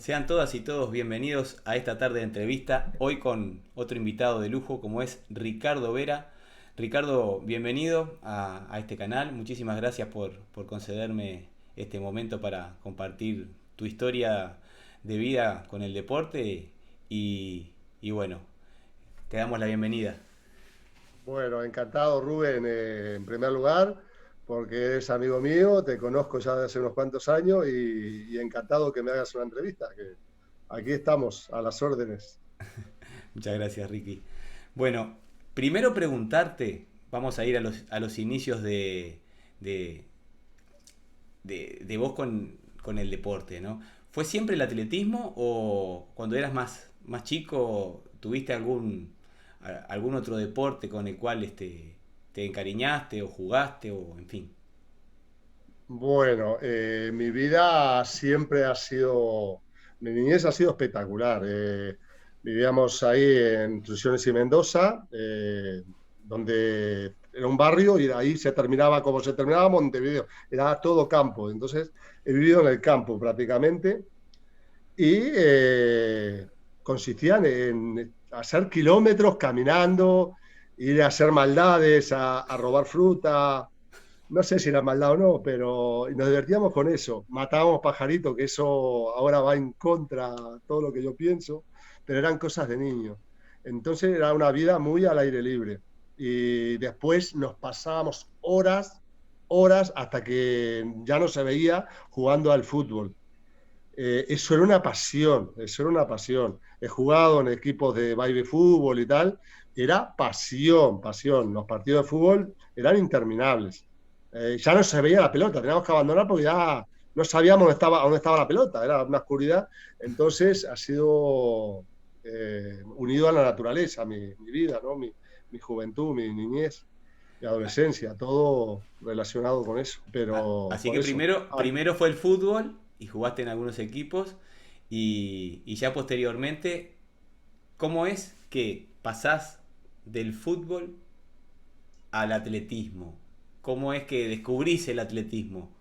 Sean todas y todos bienvenidos a esta tarde de entrevista, hoy con otro invitado de lujo como es Ricardo Vera. Ricardo, bienvenido a este canal, muchísimas gracias por concederme este momento para compartir tu historia de vida con el deporte y bueno, te damos la bienvenida. Bueno, encantado Rubén, en primer lugar, porque eres amigo mío, te conozco ya de hace unos cuantos años y encantado que me hagas una entrevista, que aquí estamos a las órdenes. Muchas gracias, Ricky. Bueno, primero preguntarte, vamos a ir a los inicios de, de vos con el deporte, ¿no? ¿Fue siempre el atletismo o cuando eras más chico tuviste algún otro deporte con el cual te encariñaste o jugaste o en fin? Bueno, mi vida siempre ha sido, mi niñez ha sido espectacular. Vivíamos ahí en Intrusiones y Mendoza, donde era un barrio y de ahí se terminaba, como se terminaba Montevideo, era todo campo. Entonces, he vivido en el campo prácticamente y consistían en hacer kilómetros caminando, ir a hacer maldades, a robar fruta, no sé si era maldad o no, pero nos divertíamos con eso. Matábamos pajaritos, que eso ahora va en contra de todo lo que yo pienso, pero eran cosas de niño. Entonces era una vida muy al aire libre. Y después nos pasábamos horas, hasta que ya no se veía jugando al fútbol. Eso era una pasión, eso era una pasión. He jugado en equipos de baile fútbol y tal, era pasión, pasión. Los partidos de fútbol eran interminables. Ya no se veía la pelota, teníamos que abandonar porque ya no sabíamos dónde estaba la pelota, era una oscuridad. Entonces ha sido unido a la naturaleza mi vida, ¿no? Mi juventud, mi niñez, mi adolescencia, todo relacionado con eso. Pero Así por que eso, primero fue el fútbol y jugaste en algunos equipos y ya posteriormente, ¿cómo es que pasás del fútbol al atletismo? ¿Cómo es que descubrís el atletismo?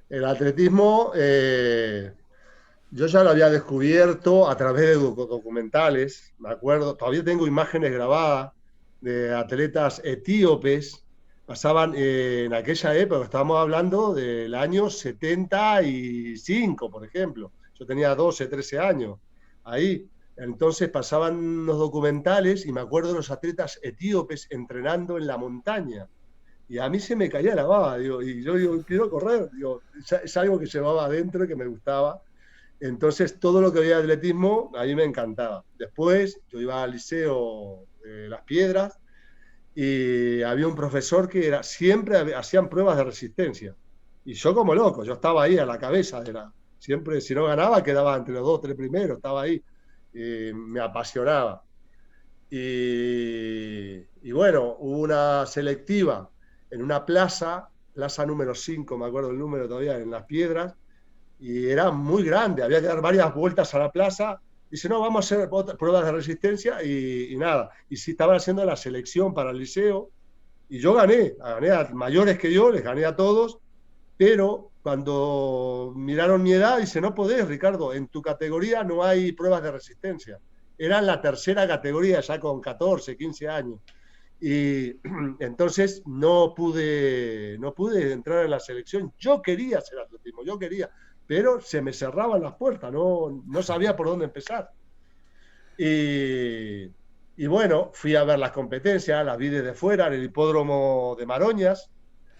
el atletismo, yo ya lo había descubierto a través de documentales, me acuerdo, todavía tengo imágenes grabadas de atletas etíopes, pasaban en aquella época, estábamos hablando del año 75, por ejemplo, yo tenía 12, 13 años, ahí, entonces pasaban los documentales y me acuerdo de los atletas etíopes entrenando en la montaña, y a mí se me caía la baba, digo, y yo digo, quiero correr, digo, es algo que llevaba adentro y que me gustaba. Entonces, todo lo que veía de atletismo, a mí me encantaba. Después, yo iba al liceo de Las Piedras y había un profesor que era, siempre hacían pruebas de resistencia. Y yo como loco, yo estaba ahí a la cabeza de la... Siempre, si no ganaba, quedaba entre los dos, tres primeros, estaba ahí. Me apasionaba. Y bueno, hubo una selectiva en una plaza número 5 me acuerdo el número todavía, en Las Piedras, y era muy grande, había que dar varias vueltas a la plaza. Dice, no, vamos a hacer pruebas de resistencia y nada. Y sí, estaban haciendo la selección para el liceo y yo gané a mayores que yo, les gané a todos, pero cuando miraron mi edad, dice, no podés, Ricardo, en tu categoría no hay pruebas de resistencia. Era en la tercera categoría, ya con 14, 15 años. Y entonces no pude entrar en la selección. Yo quería hacer atletismo, yo quería, pero se me cerraban las puertas, no sabía por dónde empezar. Y, y bueno, fui a ver las competencias, las vi desde fuera, en el hipódromo de Maroñas,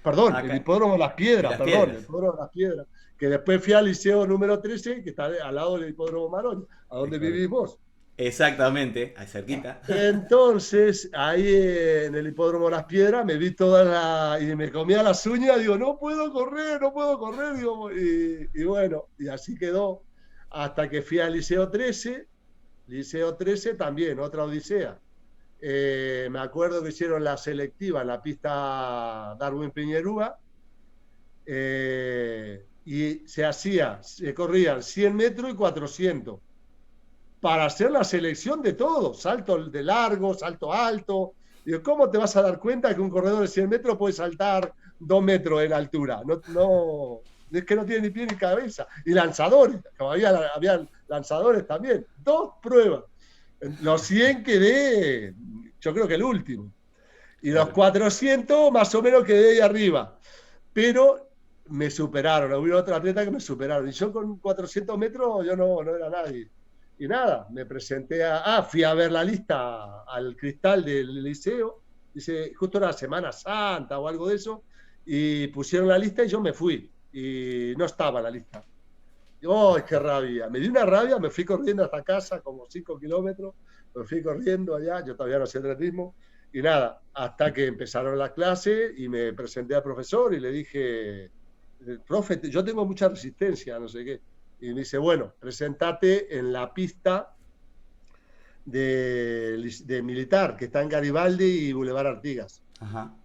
perdón, el Acá, hipódromo de Las de Piedras, las perdón, el piedras. hipódromo de Las Piedras, que después fui al liceo número 13, que está al lado del hipódromo Maroñas, a Es donde correcto. vivimos. Exactamente, ahí cerquita. Entonces, ahí en el hipódromo Las Piedras me vi toda y me comía las uñas, digo, no puedo correr, no puedo correr, digo, y bueno, y así quedó hasta que fui al Liceo 13 también, otra odisea. Me acuerdo que hicieron la selectiva en la pista Darwin Piñerúa, y se corrían 100 metros y 400 para hacer la selección de todo, salto de largo, salto alto. Digo, ¿cómo te vas a dar cuenta que un corredor de 100 metros puede saltar 2 metros en altura? No, no. es que no tiene ni pie ni cabeza. Y lanzadores, como había lanzadores también. 2 pruebas. Los 100 quedé, yo creo que el último. Y los 400 más o menos quedé ahí arriba. Pero me superaron, hubo otro atleta que me superaron. Y yo con 400 metros yo no era nadie. Y nada, me presenté fui a ver la lista al cristal del liceo. Dice, justo era Semana Santa o algo de eso. Y pusieron la lista y yo me fui. Y no estaba en la lista. ¡Ay, qué rabia! Me dio una rabia, me fui corriendo hasta casa, como 5 kilómetros. Me fui corriendo allá, yo todavía no hacía atletismo. Y nada, hasta que empezaron las clases y me presenté al profesor y le dije, profe, yo tengo mucha resistencia, no sé qué. Y me dice, bueno, presentate en la pista de militar, que está en Garibaldi y Boulevard Artigas. Ajá.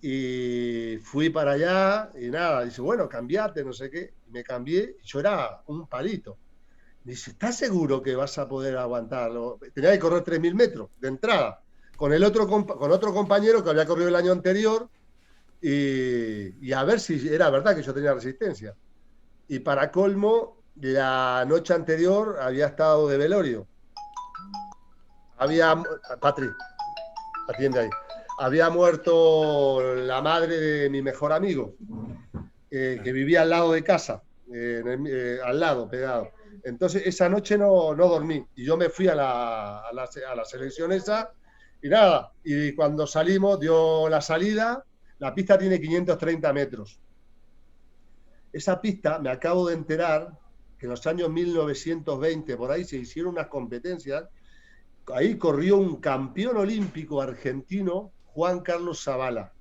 Y fui para allá y nada, dice, bueno, cambiate, no sé qué. Y me cambié y yo era un palito. Dice, ¿estás seguro que vas a poder aguantarlo? Tenía que correr 3.000 metros de entrada con otro compañero que había corrido el año anterior y a ver si era verdad que yo tenía resistencia. Y para colmo, la noche anterior había estado de velorio. Patri, atiende ahí. Había muerto la madre de mi mejor amigo, que vivía al lado de casa, al lado, pegado. Entonces, esa noche no dormí. Y yo me fui a la selección esa, y nada. Y cuando salimos, dio la salida. La pista tiene 530 metros. Esa pista, me acabo de enterar, que en los años 1920, por ahí, se hicieron unas competencias. Ahí corrió un campeón olímpico argentino, Juan Carlos Zavala.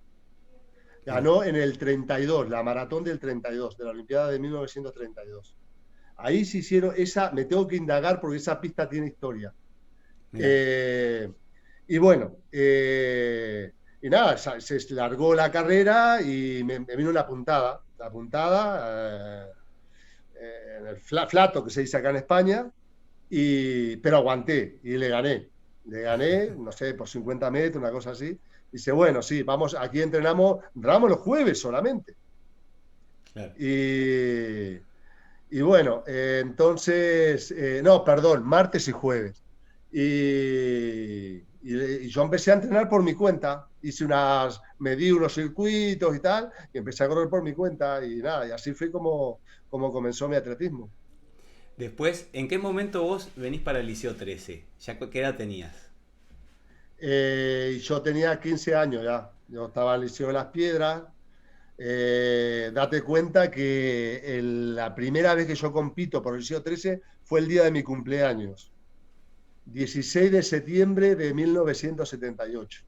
Ganó en el 32, la maratón del 32, de la Olimpiada de 1932. Ahí se hicieron me tengo que indagar porque esa pista tiene historia. Y bueno, y nada, se largó la carrera y me vino la puntada en el flato que se dice acá en España, pero aguanté y le gané, no sé, por 50 metros, una cosa así. Dice, bueno, sí, vamos, aquí entrenamos los jueves solamente. Claro. Y bueno, entonces, no, perdón, martes y jueves. Y yo empecé a entrenar por mi cuenta, medí unos circuitos y tal, y empecé a correr por mi cuenta y nada, y así fue como comenzó mi atletismo. Después, ¿en qué momento vos venís para el Liceo 13? ¿Ya qué edad tenías? Yo tenía 15 años ya, yo estaba en el Liceo de Las Piedras. Date cuenta que la primera vez que yo compito por el Liceo 13 fue el día de mi cumpleaños, 16 de septiembre de 1978.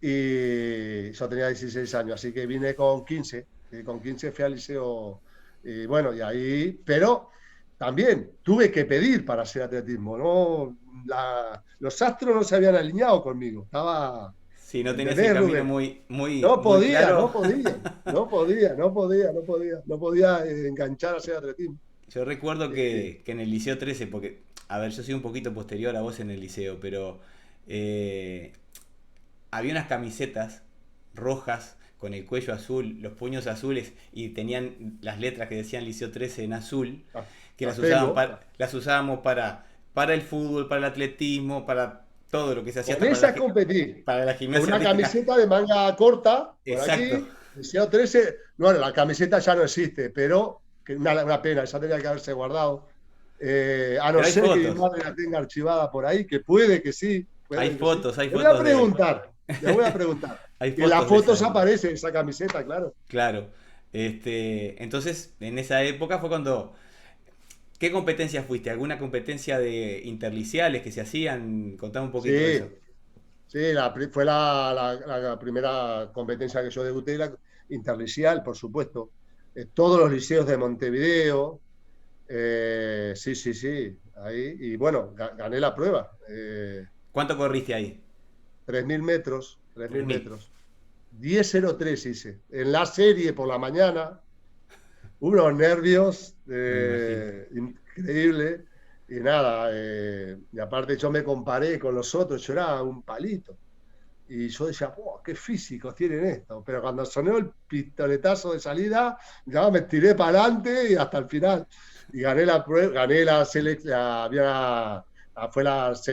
Y yo tenía 16 años, así que vine con 15. Y con 15 fui al liceo. Y bueno, y ahí, pero también tuve que pedir para hacer atletismo, ¿no? Los astros no se habían alineado conmigo. Estaba. Sí, no tenías el camino muy No podía, claro. no podía enganchar a hacer atletismo. Yo recuerdo que en el Liceo 13, porque, a ver, yo soy un poquito posterior a vos en el liceo, pero había unas camisetas rojas con el cuello azul, los puños azules y tenían las letras que decían Liceo 13 en azul, que las usábamos para el fútbol, para el atletismo, para todo lo que se hacía. Con esa competí. Para la gimnasia. Con una camiseta de manga corta. Exacto. Aquí, Liceo 13. Bueno, la camiseta ya no existe, pero una pena, esa tenía que haberse guardado. A no ser que mi madre la tenga archivada por ahí, que puede que sí. Hay fotos. Le voy a preguntar. Y en las fotos aparece esa camiseta, claro. Claro. Entonces, en esa época fue cuando... ¿Qué competencias fuiste? ¿Alguna competencia de interliciales que se hacían? Contame un poquito de eso. Sí, fue la primera competencia que yo debuté, la interlicial, por supuesto. Todos los liceos de Montevideo. Sí. Ahí. Y bueno, gané la prueba. ¿Cuánto corriste ahí? 3.000 metros. 10.03 hice. En la serie por la mañana. Unos nervios increíbles. Y nada, y aparte yo me comparé con los otros, yo era un palito. Y yo decía, ¡wow, qué físicos tienen esto! Pero cuando sonó el pistoletazo de salida, ya me tiré para adelante y hasta el final. Y gané la prueba, gané fue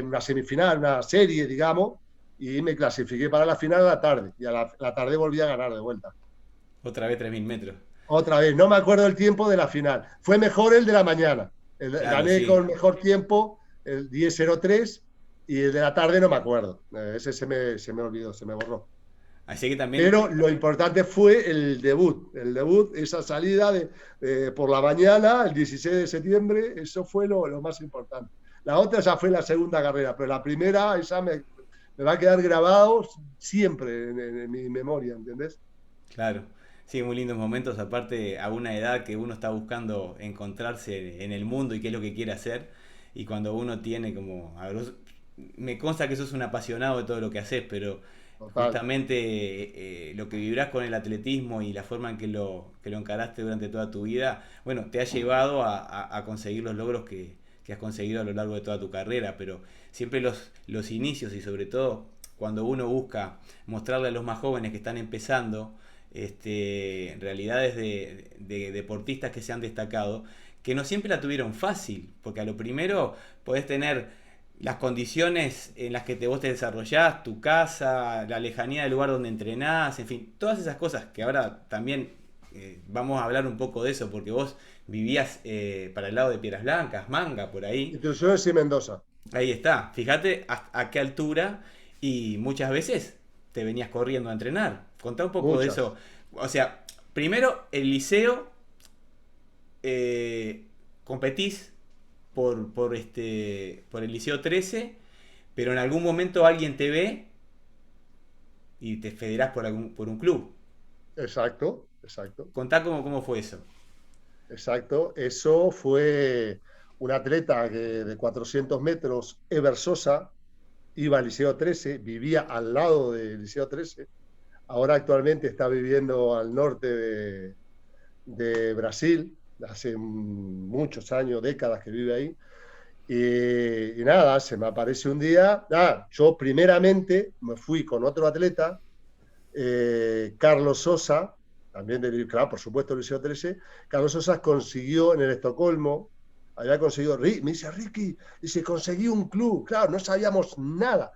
una semifinal, una serie, digamos, y me clasifiqué para la final a la tarde. Y a la tarde volví a ganar de vuelta. Otra vez 3000 metros. Otra vez, no me acuerdo el tiempo de la final. Fue mejor el de la mañana. Claro, Gané con sí. mejor tiempo, el 10:03, y el de la tarde no me acuerdo. Ese se me olvidó, se me borró. Así que también, Pero lo importante fue el debut. El debut, esa salida por la mañana, el 16 de septiembre, eso fue lo más importante. La otra ya fue la segunda carrera, pero la primera, esa me va a quedar grabado siempre en mi memoria, ¿entendés? claro, sí, muy lindos momentos, aparte a una edad que uno está buscando encontrarse en el mundo y qué es lo que quiere hacer, y cuando uno tiene como, a ver, me consta que sos un apasionado de todo lo que haces, pero Total. justamente lo que vibrás con el atletismo y la forma en que lo encaraste durante toda tu vida, bueno, te ha llevado a conseguir los logros que has conseguido a lo largo de toda tu carrera, pero siempre los inicios y sobre todo cuando uno busca mostrarle a los más jóvenes que están empezando, realidades de deportistas que se han destacado, que no siempre la tuvieron fácil, porque a lo primero podés tener las condiciones en las que vos te desarrollás, tu casa, la lejanía del lugar donde entrenás, en fin, todas esas cosas que ahora también vamos a hablar un poco de eso, porque vos vivías para el lado de Piedras Blancas, Manga, por ahí. Instituciones y Mendoza. Ahí está, fíjate a qué altura y muchas veces te venías corriendo a entrenar. Contá un poco de Muchas. eso. O sea, primero el liceo, competís por el Liceo 13, pero en algún momento alguien te ve y te federás por un club. Exacto, exacto, Contá cómo fue eso. exacto. Eso fue un atleta de 400 metros, Ever Sosa, iba al Liceo 13, vivía al lado del Liceo 13. Ahora actualmente está viviendo al norte de Brasil, hace muchos años, décadas que vive ahí. Y nada, se me aparece un día. Yo primeramente me fui con otro atleta, Carlos Sosa, también claro, por supuesto, el Liceo 13. Carlos Sosa consiguió en el Estocolmo, había conseguido, me dice Ricky, dice, conseguí un club, claro, no sabíamos nada,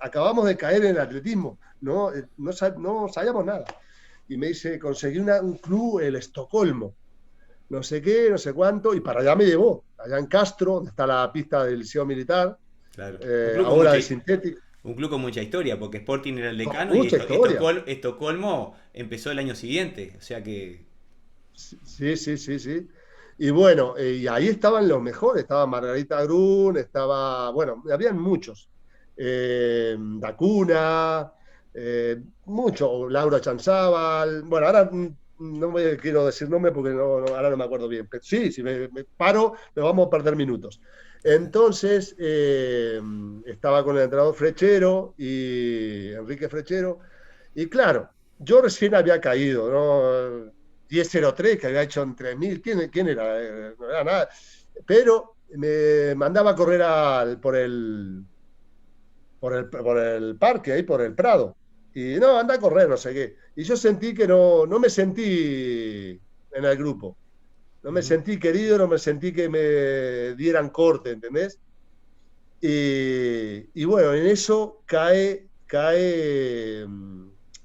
acabamos de caer en el atletismo, no sabíamos nada. Y me dice, conseguí un club, el Estocolmo, no sé qué, no sé cuánto, y para allá me llevó, allá en Castro, donde está la pista del Liceo Militar, Claro. ahora de sintético, Un club con mucha historia, porque Sporting era el con decano y mucha historia. Estocolmo empezó el año siguiente. O sea que, Sí, sí, sí, sí. Y bueno, y ahí estaban los mejores, estaba Margarita Grun, bueno, habían muchos. Dacuna, mucho, Laura Chanzábal, bueno, ahora no me quiero decir nombre porque ahora no me acuerdo bien, pero sí, si me paro, me vamos a perder minutos. Entonces, estaba con el entrenador Frechero y Enrique Frechero, y claro, yo recién había caído, ¿no? 10:03 que había hecho en 3000, ¿quién era? No era nada. Pero me mandaba a correr por el parque, ahí por el Prado. Y no, anda a correr, no sé qué. Y yo sentí que no me sentí en el grupo. No me ujú, sentí querido, no me sentí que me dieran corte, ¿entendés? Y bueno, en eso cae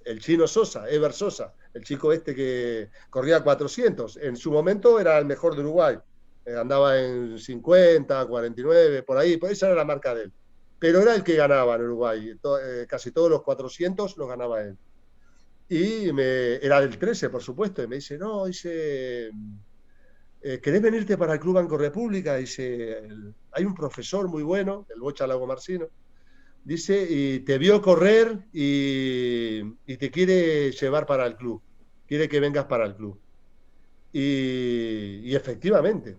el chino Sosa, Ever Sosa, el chico este que corría 400. En su momento era el mejor de Uruguay. Andaba en 50, 49, por ahí, esa era la marca de él. Pero era el que ganaba en Uruguay. Casi todos los 400 los ganaba él. Y era del 13, por supuesto. Y me dice, no, dice, ¿querés venirte para el Club Banco República? Dice, hay un profesor muy bueno, el Bocha Lago Marcino, dice, y te vio correr y te quiere llevar para el club, quiere que vengas para el club. Y efectivamente,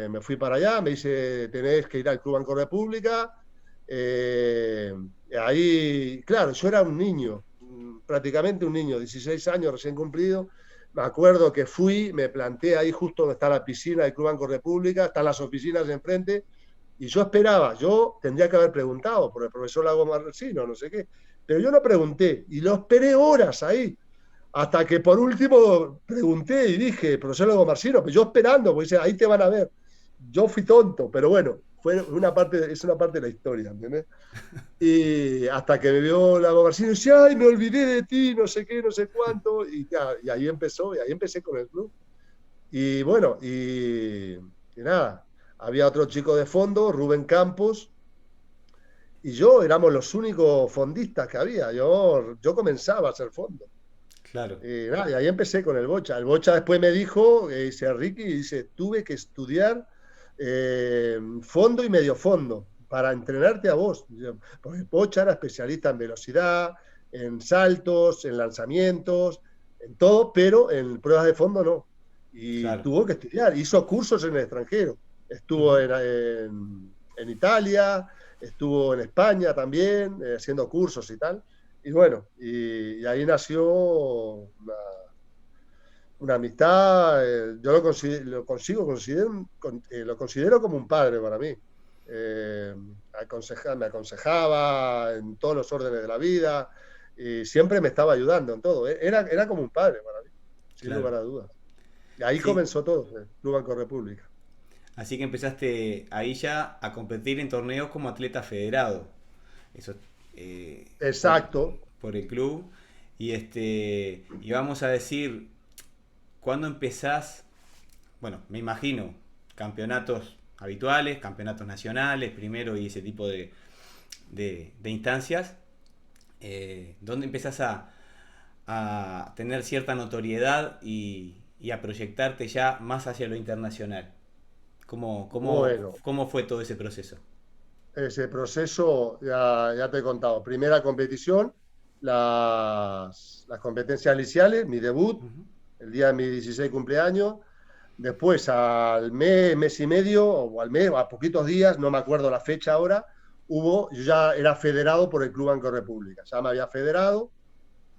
me fui para allá, me dice, tenés que ir al Club Banco República. Eh, Ahí, claro, yo era un niño, prácticamente un niño, 16 años recién cumplido. Me acuerdo que fui, me planté ahí justo donde está la piscina del Club Banco República, están las oficinas de enfrente, y yo esperaba, yo tendría que haber preguntado por el profesor Lago Marcino, no sé qué, Pero yo no pregunté y lo esperé horas ahí. Hasta que por último pregunté y dije, profesor Luego Marcino, pues yo esperando, porque dice, ahí te van a ver. Yo fui tonto, pero bueno, es una parte de la historia, ¿entendés? Y hasta que me vio la Marcino y dice, ay, me olvidé de ti, no sé qué, no sé cuánto. Y ahí empezó, y ahí empecé con el club. Y bueno, y nada, había otro chico de fondo, Rubén Campos, y yo éramos los únicos fondistas que había. Yo comenzaba a hacer fondo. Claro, Nada, y ahí empecé con el Bocha. El Bocha después me dijo, dice Ricky, dice, tuve que estudiar fondo y medio fondo para entrenarte a vos. Porque el Bocha era especialista en velocidad, en saltos, en lanzamientos, en todo, pero en pruebas de fondo no. Y claro. tuvo que estudiar, hizo cursos en el extranjero. Estuvo Ujú. en Italia, estuvo en España también, haciendo cursos y tal. Y bueno, y ahí nació una amistad, yo lo considero como un padre para mí. Eh, me aconsejaba en todos los órdenes de la vida y siempre me estaba ayudando en todo. Era como un padre para mí, sin Claro. lugar a dudas. Y ahí Sí. comenzó todo, el Club Banco República. Así que empezaste ahí ya a competir en torneos como atleta federado. Eso eh, por, Exacto. por el club. Y vamos a decir, ¿cuándo empezás? Bueno, me imagino, campeonatos habituales, campeonatos nacionales, primero y ese tipo de instancias. ¿Dónde empezás a tener cierta notoriedad y a proyectarte ya más hacia lo internacional? Bueno, ¿Cómo fue todo ese proceso? ese proceso ya te he contado. Primera competición, las competencias iniciales, mi debut, Ujú. el día de mi 16 cumpleaños. Después, al mes y medio, o al mes, o a poquitos días, no me acuerdo la fecha ahora, yo ya era federado por el Club Banco República. Ya me había federado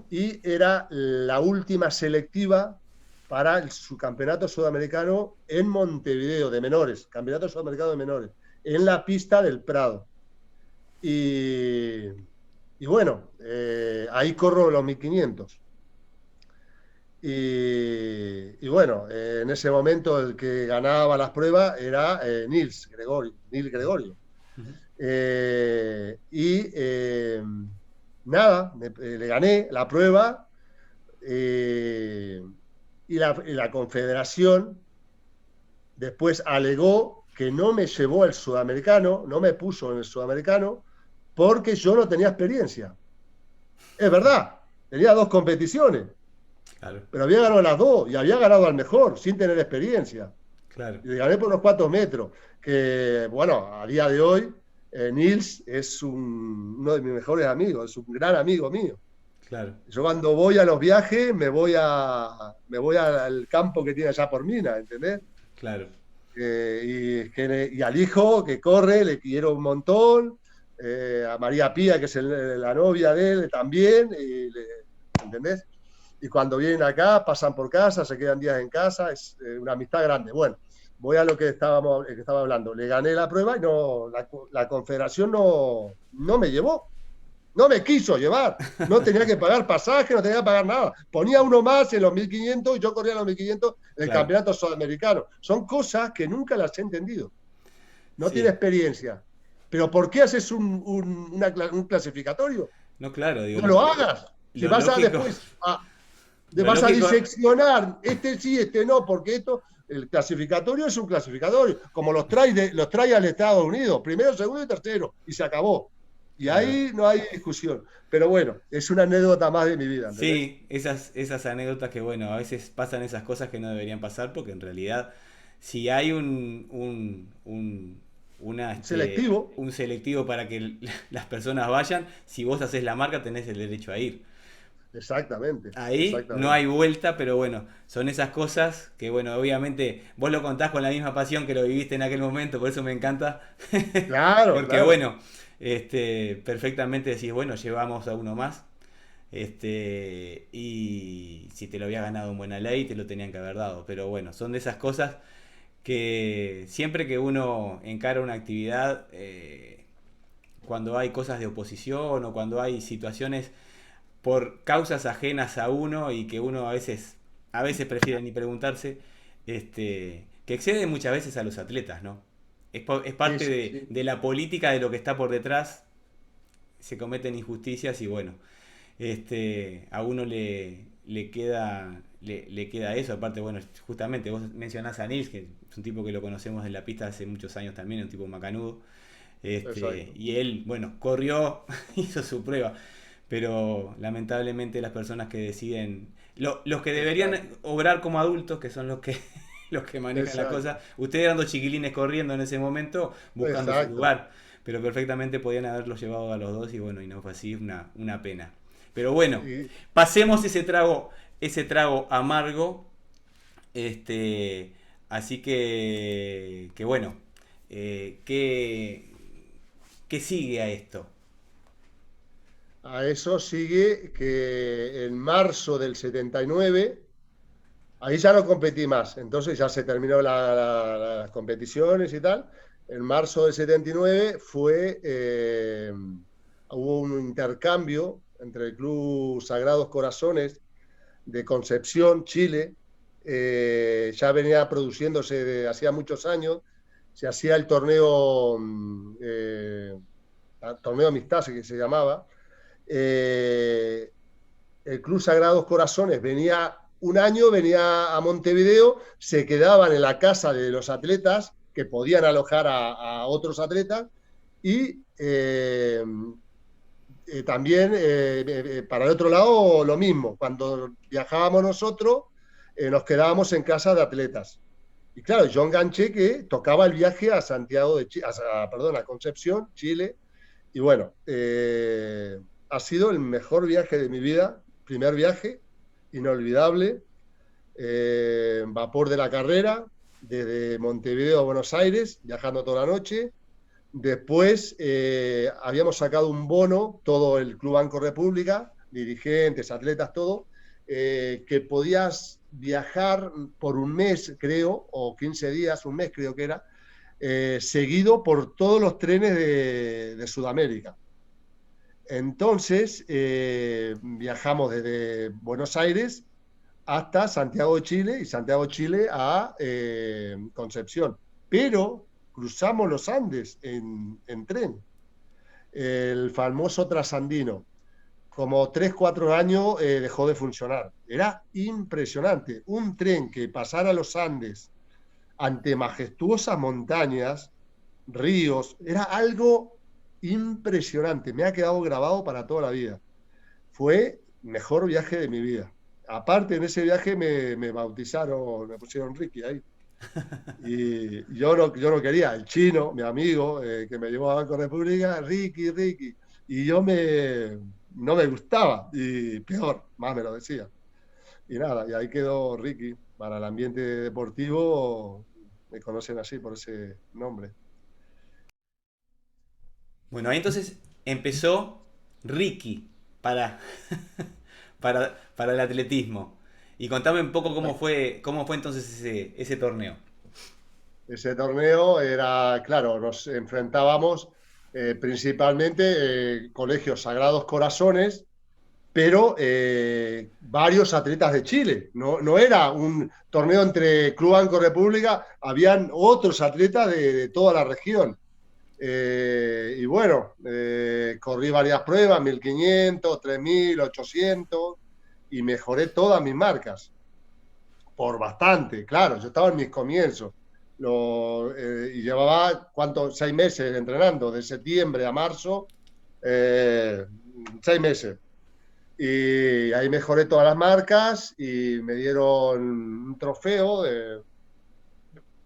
y era la última selectiva para el subcampeonato sudamericano en Montevideo de menores, campeonato sudamericano de menores, en la pista del Prado. Y, y bueno, ahí corro los 1500. Y bueno, en ese momento el que ganaba las pruebas era Nils Gregorio. Ujú. Y nada, le gané la prueba y la Confederación después alegó que no me llevó al sudamericano, no me puso en el sudamericano, porque yo no tenía experiencia. Es verdad, tenía dos competiciones, Claro, pero había ganado las dos y había ganado al mejor sin tener experiencia. claro, Y le gané por unos 4 metros, que bueno, a día de hoy, Nils es uno de mis mejores amigos, es un gran amigo mío. claro, Yo cuando voy a los viajes me voy al campo que tiene allá por Mina, ¿entendés? claro, Y al hijo que corre le quiero un montón, a María Pía, que es la novia de él también, ¿entendés? Y cuando vienen acá, pasan por casa, se quedan días en casa, es una amistad grande. Bueno, voy a lo que estaba hablando. Le gané la prueba y no, la Confederación no me llevó, no me quiso llevar. No tenía que pagar pasaje, no tenía que pagar nada. Ponía uno más en los 1500 y yo corría los 1500 en el claro. campeonato sudamericano. Son cosas que nunca las he entendido. No tiene Sí. experiencia. Pero ¿por qué haces un clasificatorio? No, claro, digo, No lo hagas. Si lo vas a lógico, después lo vas a lógico, diseccionar, este sí, este no, porque el clasificatorio es un clasificatorio, como los trae al Estados Unidos, primero, segundo y tercero, y se acabó. Y claro. ahí no hay discusión. Pero bueno, es una anécdota más de mi vida, ¿entendés? Sí, esas anécdotas que, bueno, a veces pasan esas cosas que no deberían pasar porque en realidad si hay Selectivo, un selectivo para que las personas vayan, si vos haces la marca tenés el derecho a ir. exactamente, Ahí no exactamente. hay vuelta, pero bueno, son esas cosas que, bueno, obviamente vos lo contás con la misma pasión que lo viviste en aquel momento, por eso me encanta. Claro, Porque, claro. bueno, perfectamente decís, bueno, llevamos a uno más. Y si te lo había ganado en buena ley, te lo tenían que haber dado. Pero bueno, son de esas cosas que siempre que uno encara una actividad, cuando hay cosas de oposición o cuando hay situaciones por causas ajenas a uno y que uno a veces prefiere ni preguntarse, que excede muchas veces a los atletas, ¿no? Es Sí, parte sí, sí, de la política de lo que está por detrás, se cometen injusticias y bueno, a uno le queda eso. Aparte, bueno, justamente vos mencionás a Nils, que es un tipo que lo conocemos en la pista hace muchos años también, un tipo macanudo. exacto. Y él, bueno, corrió, hizo su prueba, pero lamentablemente las personas que deciden, los que deberían Exacto, obrar como adultos, que son los que los que manejan la exacto, cosa, ustedes eran dos chiquilines corriendo en ese momento, buscando su exacto. lugar, pero perfectamente podían haberlos llevado a los dos y bueno, y no fue así, una pena. Pero bueno, Y pasemos ese trago amargo, este, así que bueno, ¿qué, qué sigue a esto? a eso sigue que en marzo del 79, ahí ya no competí más, entonces ya se terminó las competiciones y tal. En marzo del 79 hubo un intercambio entre el Club Sagrados Corazones de Concepción, Chile. Ya venía produciéndose de hacía muchos años. Se hacía el torneo amistad, que se llamaba. Eh, el Club Sagrados Corazones venía un año, venía a Montevideo, se quedaban en la casa de los atletas que podían alojar a otros atletas y también para el otro lado lo mismo, cuando viajábamos nosotros nos quedábamos en casa de atletas. Y claro, yo enganché que tocaba el viaje a Santiago de Chile, perdón, a Concepción, Chile, y bueno, ha sido el mejor viaje de mi vida, primer viaje, inolvidable, vapor de la carrera, desde Montevideo a Buenos Aires, viajando toda la noche. Después habíamos sacado un bono, todo el Club Banco República, dirigentes, atletas, todo, que podías viajar por un mes, creo, o 15 días, un mes creo que era, seguido por todos los trenes de Sudamérica. Entonces, viajamos desde Buenos Aires hasta Santiago de Chile y Santiago de Chile a Concepción. Pero cruzamos los Andes en tren, el famoso trasandino. Como 3, 4 años dejó de funcionar. Era impresionante. Un tren que pasara los Andes ante majestuosas montañas, ríos, era algo impresionante. Me ha quedado grabado para toda la vida. Fue el mejor viaje de mi vida. Aparte, en ese viaje me bautizaron, me pusieron Ricky ahí. Y yo no quería, el chino, mi amigo, que me llevó a Banco República, Ricky, Ricky. Y no me gustaba, y peor, más me lo decía. Y nada, y ahí quedó Ricky. Para el ambiente deportivo me conocen así por ese nombre. Bueno, ahí entonces empezó Ricky para, para el atletismo. Y contame un poco cómo fue entonces ese torneo. Ese torneo era, claro, nos enfrentábamos principalmente colegios Sagrados Corazones, pero varios atletas de Chile. No era un torneo entre Club Banco República, habían otros atletas de toda la región. Y bueno, corrí varias pruebas, 1500, 3000, 800, y mejoré todas mis marcas por bastante, claro, yo estaba en mis comienzos. Y llevaba, ¿cuánto? 6 meses entrenando, de septiembre a marzo, eh, 6 meses. Y ahí mejoré todas las marcas y me dieron un trofeo de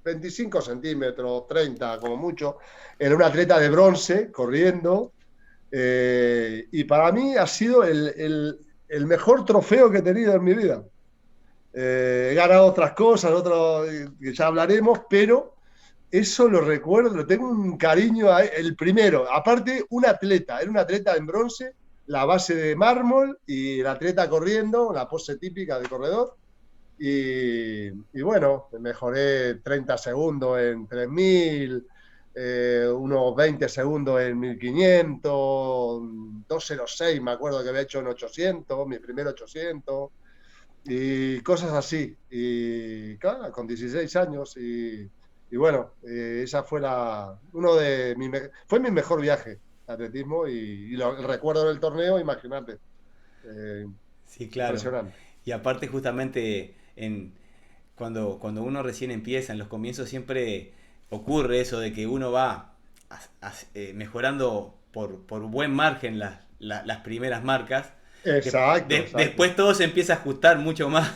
25 centímetros, 30 como mucho. Era un atleta de bronce corriendo. Y para mí ha sido el mejor trofeo que he tenido en mi vida. He ganado otras cosas, que ya hablaremos, pero eso lo recuerdo, lo tengo un cariño a el primero. Aparte, era un atleta en bronce, la base de mármol y el atleta corriendo, la pose típica de corredor. Y bueno, mejoré 30 segundos en 3000, unos 20 segundos en 1500, 2:06 me acuerdo que había hecho en 800, mi primer 800, y cosas así. Y claro, con 16 años, y bueno, esa fue fue mi mejor viaje de atletismo, el recuerdo del torneo, imagínate, eh, Sí, claro. impresionante. Y aparte justamente cuando uno recién empieza, en los comienzos siempre ocurre eso de que uno va mejorando por buen margen las primeras marcas. Exacto, exacto. Después todo se empieza a ajustar mucho más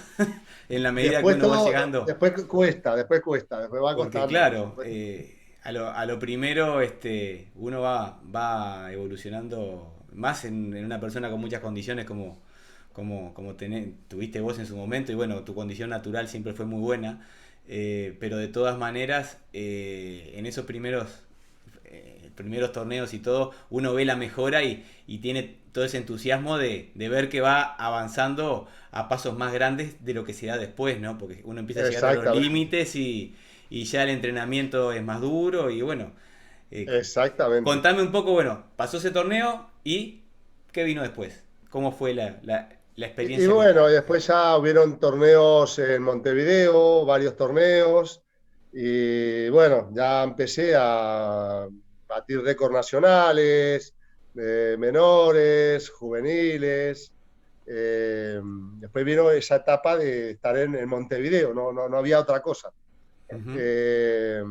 en la medida que Después uno va todo, llegando. después va Porque costando, por claro, supuesto. a lo primero uno va evolucionando más en una persona con muchas condiciones como tuviste vos en su momento y bueno, tu condición natural siempre fue muy buena, pero de todas maneras en esos primeros torneos y todo, uno ve la mejora y tiene todo ese entusiasmo de ver que va avanzando a pasos más grandes de lo que se da después, ¿no? Porque uno empieza a llegar a los Exactamente, límites y ya el entrenamiento es más duro y bueno, eh, exactamente. contame un poco, bueno, pasó ese torneo y ¿qué vino después? ¿Cómo fue la Y experiencia que... bueno, y después ya hubieron torneos en Montevideo, varios torneos, y bueno, ya empecé a batir récords nacionales, menores, juveniles. Después vino esa etapa de estar en Montevideo, no había otra cosa. Ujú, Eh,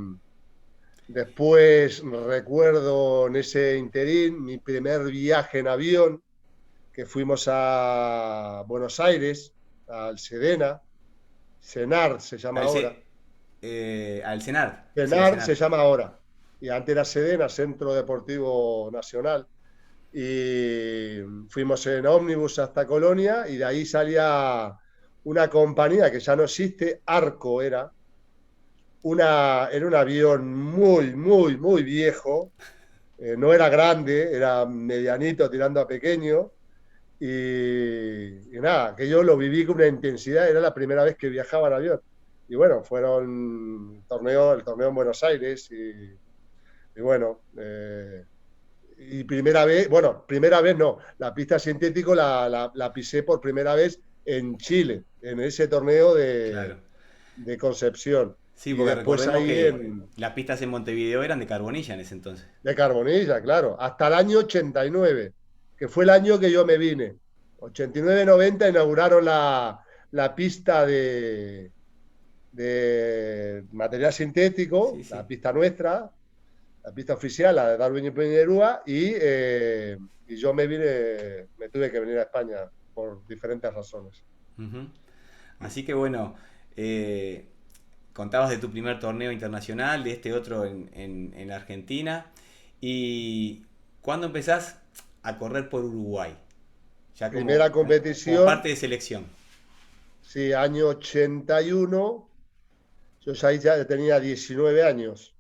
Después recuerdo en ese interín mi primer viaje en avión, que fuimos a Buenos Aires, al Sedena, Senar se llama al, ahora. al cenar, sí, al Senar se cenar. llama ahora. Y antes era Sedena, Centro Deportivo Nacional. Y fuimos en ómnibus hasta Colonia y de ahí salía una compañía que ya no existe, Arco era un avión muy viejo, no era grande, era medianito tirando a pequeño. Y nada, que yo lo viví con una intensidad, era la primera vez que viajaba en avión. Y bueno, fueron el torneo en Buenos Aires y bueno, y primera vez no, la pista sintético la pisé por primera vez en Chile, en ese torneo Claro. de Concepción. Sí, Y porque después recordemos ahí que las pistas en Montevideo eran de Carbonilla en ese entonces. de Carbonilla, claro, hasta el año 89, que fue el año que yo me vine. 89-90 inauguraron la pista de material Sí, sintético, la sí. pista nuestra, la pista oficial, la de Darwin y Peñerúa, y yo me tuve que venir a España por diferentes razones. Ujú. Así que bueno, eh, contabas de tu primer torneo internacional, de este otro en Argentina. ¿Y cuándo empezás a correr por Uruguay? Ya Primera como competición, parte de selección. sí, año 81, yo ya tenía 19 años,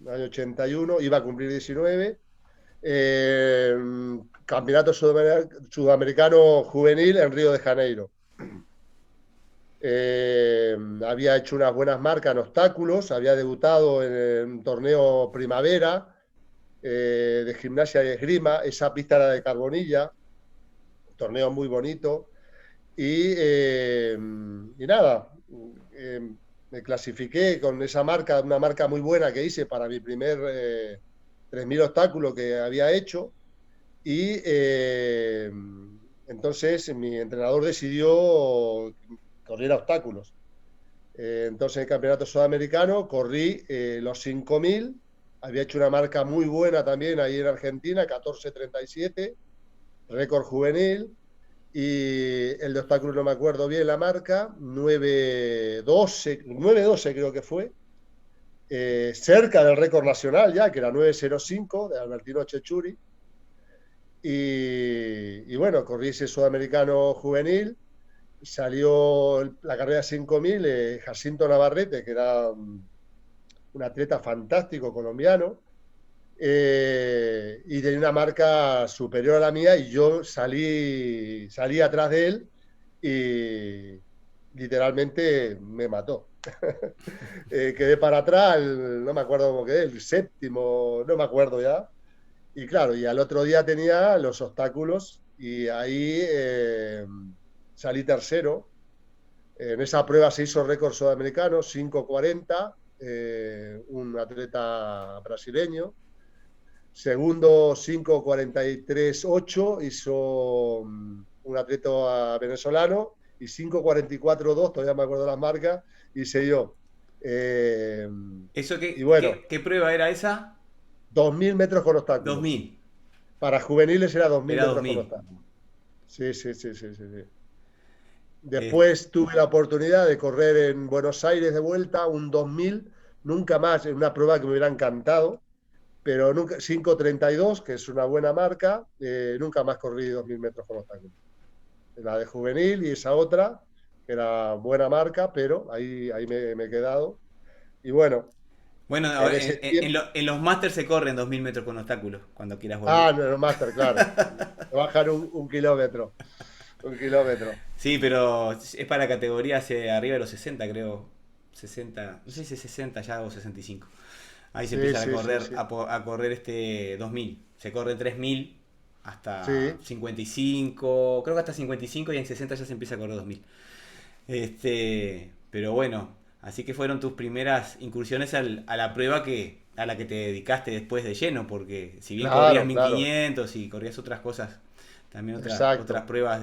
año 81, iba a cumplir 19. eh, Campeonato Sudamericano Juvenil en Río de Janeiro. Había hecho unas buenas marcas en obstáculos, había debutado en un torneo primavera de gimnasia y esgrima, esa pista era de Carbonilla, un torneo muy bonito, y nada, me clasifiqué con esa marca, una marca muy buena que hice para mi primer 3.000 obstáculos que había hecho, y entonces mi entrenador decidió correr a obstáculos. Entonces, en el campeonato sudamericano corrí los 5.000. Había hecho una marca muy buena también ahí en Argentina, 14:37, récord juvenil. Y el de obstáculos no me acuerdo bien la marca, 9:12 creo que fue. Cerca del récord nacional ya, que era 9:05 de Albertino Chechuri. Y bueno, corrí ese sudamericano juvenil. Salió la carrera 5.000, Jacinto Navarrete, que era un atleta fantástico colombiano, y tenía una marca superior a la mía y yo salí atrás de él y, literalmente me mató. Quedé para atrás, no me acuerdo cómo quedé, el séptimo, no me acuerdo ya. Y claro, y al otro día tenía los obstáculos y ahí salí tercero. En esa prueba se hizo récord sudamericano, 5:40, un atleta brasileño. Segundo, 5:43.8 hizo un atleta venezolano y 5:44.2, todavía me acuerdo las marcas, hice yo. Eh, ¿Eso y bueno, qué prueba era esa? 2.000 metros con Dos obstáculos. mil. Para juveniles era 2.000 Era dos metros con mil. obstáculos. Sí, sí, sí, sí, sí, sí. Eh, Después tuve la oportunidad de correr en Buenos Aires de vuelta, un 2.000, nunca más, en una prueba que me hubiera encantado, pero nunca, 5:32, que es una buena marca, nunca más corrí 2.000 metros con obstáculos. La de juvenil y esa otra, que era buena marca, pero ahí me he quedado. Y bueno, bueno, en ese tiempo... en los Masters se corren 2000 metros con obstáculos cuando quieras volver. Ah, no, no, Master, claro. Te bajan un kilómetro. Un kilómetro. Sí, pero es para categorías arriba de los 60, creo. 60, no sé si es 60 ya o 65. Ahí se Sí, empiezan a sí, sí, correr, sí. a correr este 2000. Se corre 3000 hasta Sí, 55, creo que hasta 55 y en 60 ya se empieza a correr 2000. Pero bueno, así que fueron tus primeras incursiones a la prueba a la que te dedicaste después de lleno, porque si bien corrías claro, claro. 1500 y corrías otras cosas, también otras Exacto. pruebas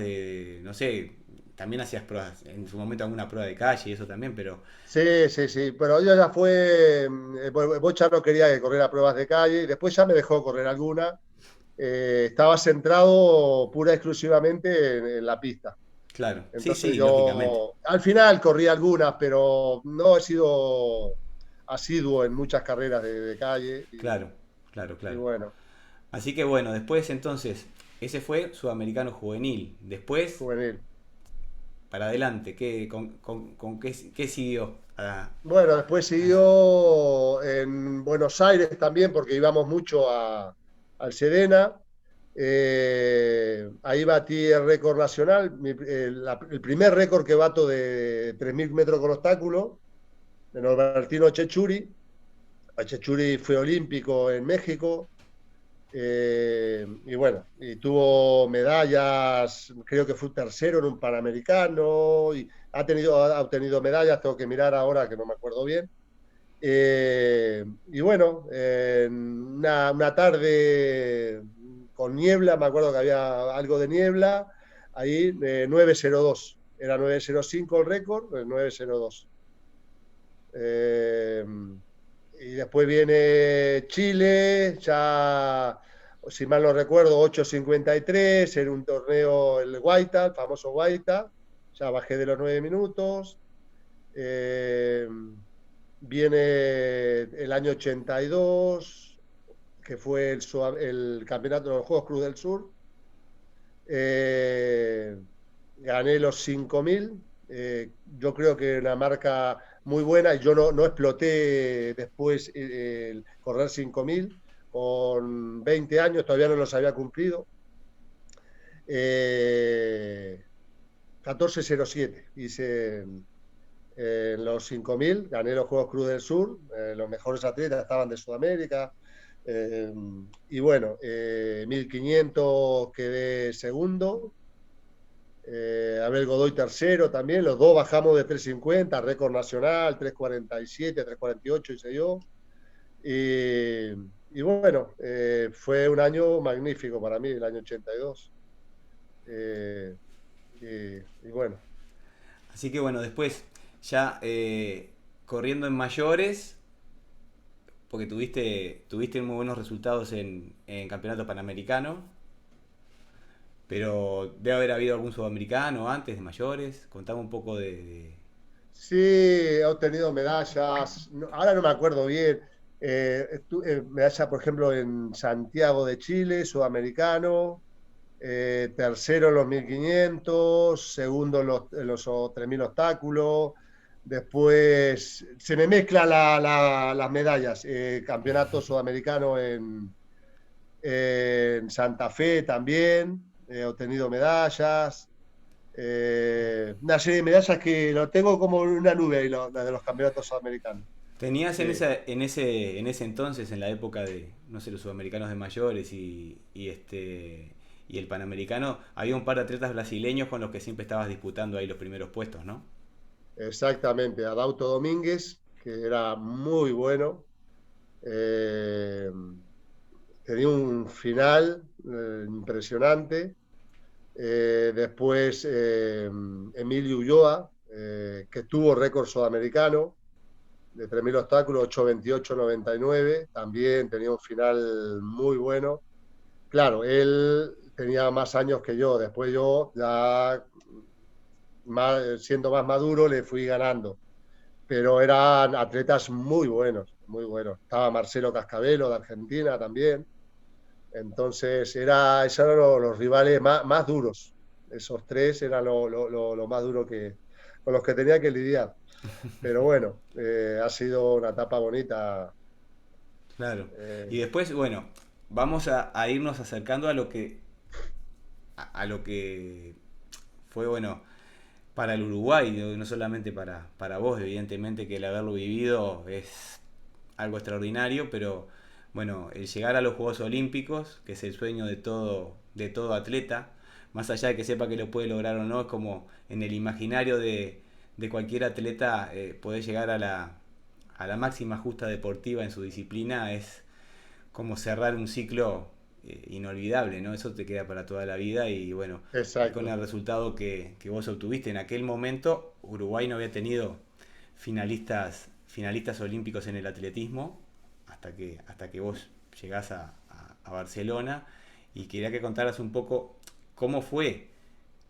no sé, también hacías pruebas, en su momento alguna prueba de calle y eso también, pero Sí, sí, sí. Pero yo ya fue. Bocha no quería que corriera pruebas de calle y después ya me dejó correr alguna. Estaba centrado pura y exclusivamente en la pista. claro, sí, Entonces sí, lógicamente, yo al final corrí algunas, pero no he sido asiduo en muchas carreras de calle. claro, claro, Y claro. bueno, Así que bueno, después entonces, ese fue Sudamericano Juvenil. Después, juvenil. para adelante, con qué siguió? Bueno, después siguió en Buenos Aires también, porque íbamos mucho al Sedena. Ahí batí el récord nacional, el primer récord que bato de 3.000 metros con obstáculo, de Norbertino Chechuri. Chechuri fue olímpico en México. Y bueno, y tuvo medallas, creo que fue tercero en un Panamericano, y ha obtenido medallas, tengo que mirar ahora que no me acuerdo bien. Y bueno, una tarde con niebla, me acuerdo que había algo de niebla, ahí 9:02, era 9:05 el récord, 9:02. Eh, y después viene Chile, ya, si mal no recuerdo, 8:53, era un torneo, el Guaita, el famoso Guaita, ya bajé de los 9 minutos. Eh, Viene el año 82, que fue el campeonato de los Juegos Cruz del Sur. Eh, Gané los 5.000. Yo creo que una marca muy buena y yo no exploté después el correr 5.000. Con 20 años todavía no los había cumplido. 14:07 hice en los 5.000, gané los Juegos Cruz del Sur, los mejores atletas estaban de Sudamérica. Eh, y bueno, 1.500 quedé segundo. Abel Godoy tercero también, los dos bajamos de 3:50, récord nacional, 3:47, 3:48 hice yo. Y bueno, fue un año magnífico para mí, el año 82. Eh, y bueno, Así que bueno, después ya corriendo en mayores, porque tuviste muy buenos resultados en Campeonato Panamericano, pero debe haber habido algún sudamericano antes de mayores. Contame un poco sí, he obtenido medallas, ahora no me acuerdo bien. Medalla, por ejemplo, en Santiago de Chile, sudamericano, tercero en los 1.500, segundo en los 3.000 obstáculos. Después se me mezclan las medallas. Campeonato sudamericano en Santa Fe también, he obtenido medallas. Una serie de medallas que lo tengo como en una nube ahí, la de los campeonatos sudamericanos. Tenías Sí, en ese entonces, en la época de, no sé, los sudamericanos de mayores y el panamericano, había un par de atletas brasileños con los que siempre estabas disputando ahí los primeros puestos, ¿no? exactamente. Adauto Domínguez, que era muy bueno. Eh, Tenía un final impresionante. Después Emilio Ulloa, que tuvo récord sudamericano de 3.000 obstáculos, 8:28:99. También tenía un final muy bueno. Claro, él tenía más años que yo. Después yo, ya siendo más maduro, le fui ganando. Pero eran atletas muy buenos, muy buenos. Estaba Marcelo Cascabelo de Argentina también. Entonces, esos eran los rivales más duros. Esos tres eran lo más duro con los que tenía que lidiar. Pero bueno, ha sido una etapa bonita. Claro. Eh, Y después, bueno, vamos a irnos acercando a lo que fue, bueno, para el Uruguay, no solamente para vos, evidentemente que el haberlo vivido es algo extraordinario, pero bueno, el llegar a los Juegos Olímpicos, que es el sueño de todo atleta, más allá de que sepa que lo puede lograr o no, es como en el imaginario de cualquier atleta poder llegar a la máxima justa deportiva en su disciplina, es como cerrar un ciclo inolvidable, ¿no? Eso te queda para toda la vida y bueno, y con exacto. el resultado que vos obtuviste en aquel momento, Uruguay no había tenido finalistas olímpicos en el atletismo hasta que vos llegás a Barcelona y quería que contaras un poco cómo fue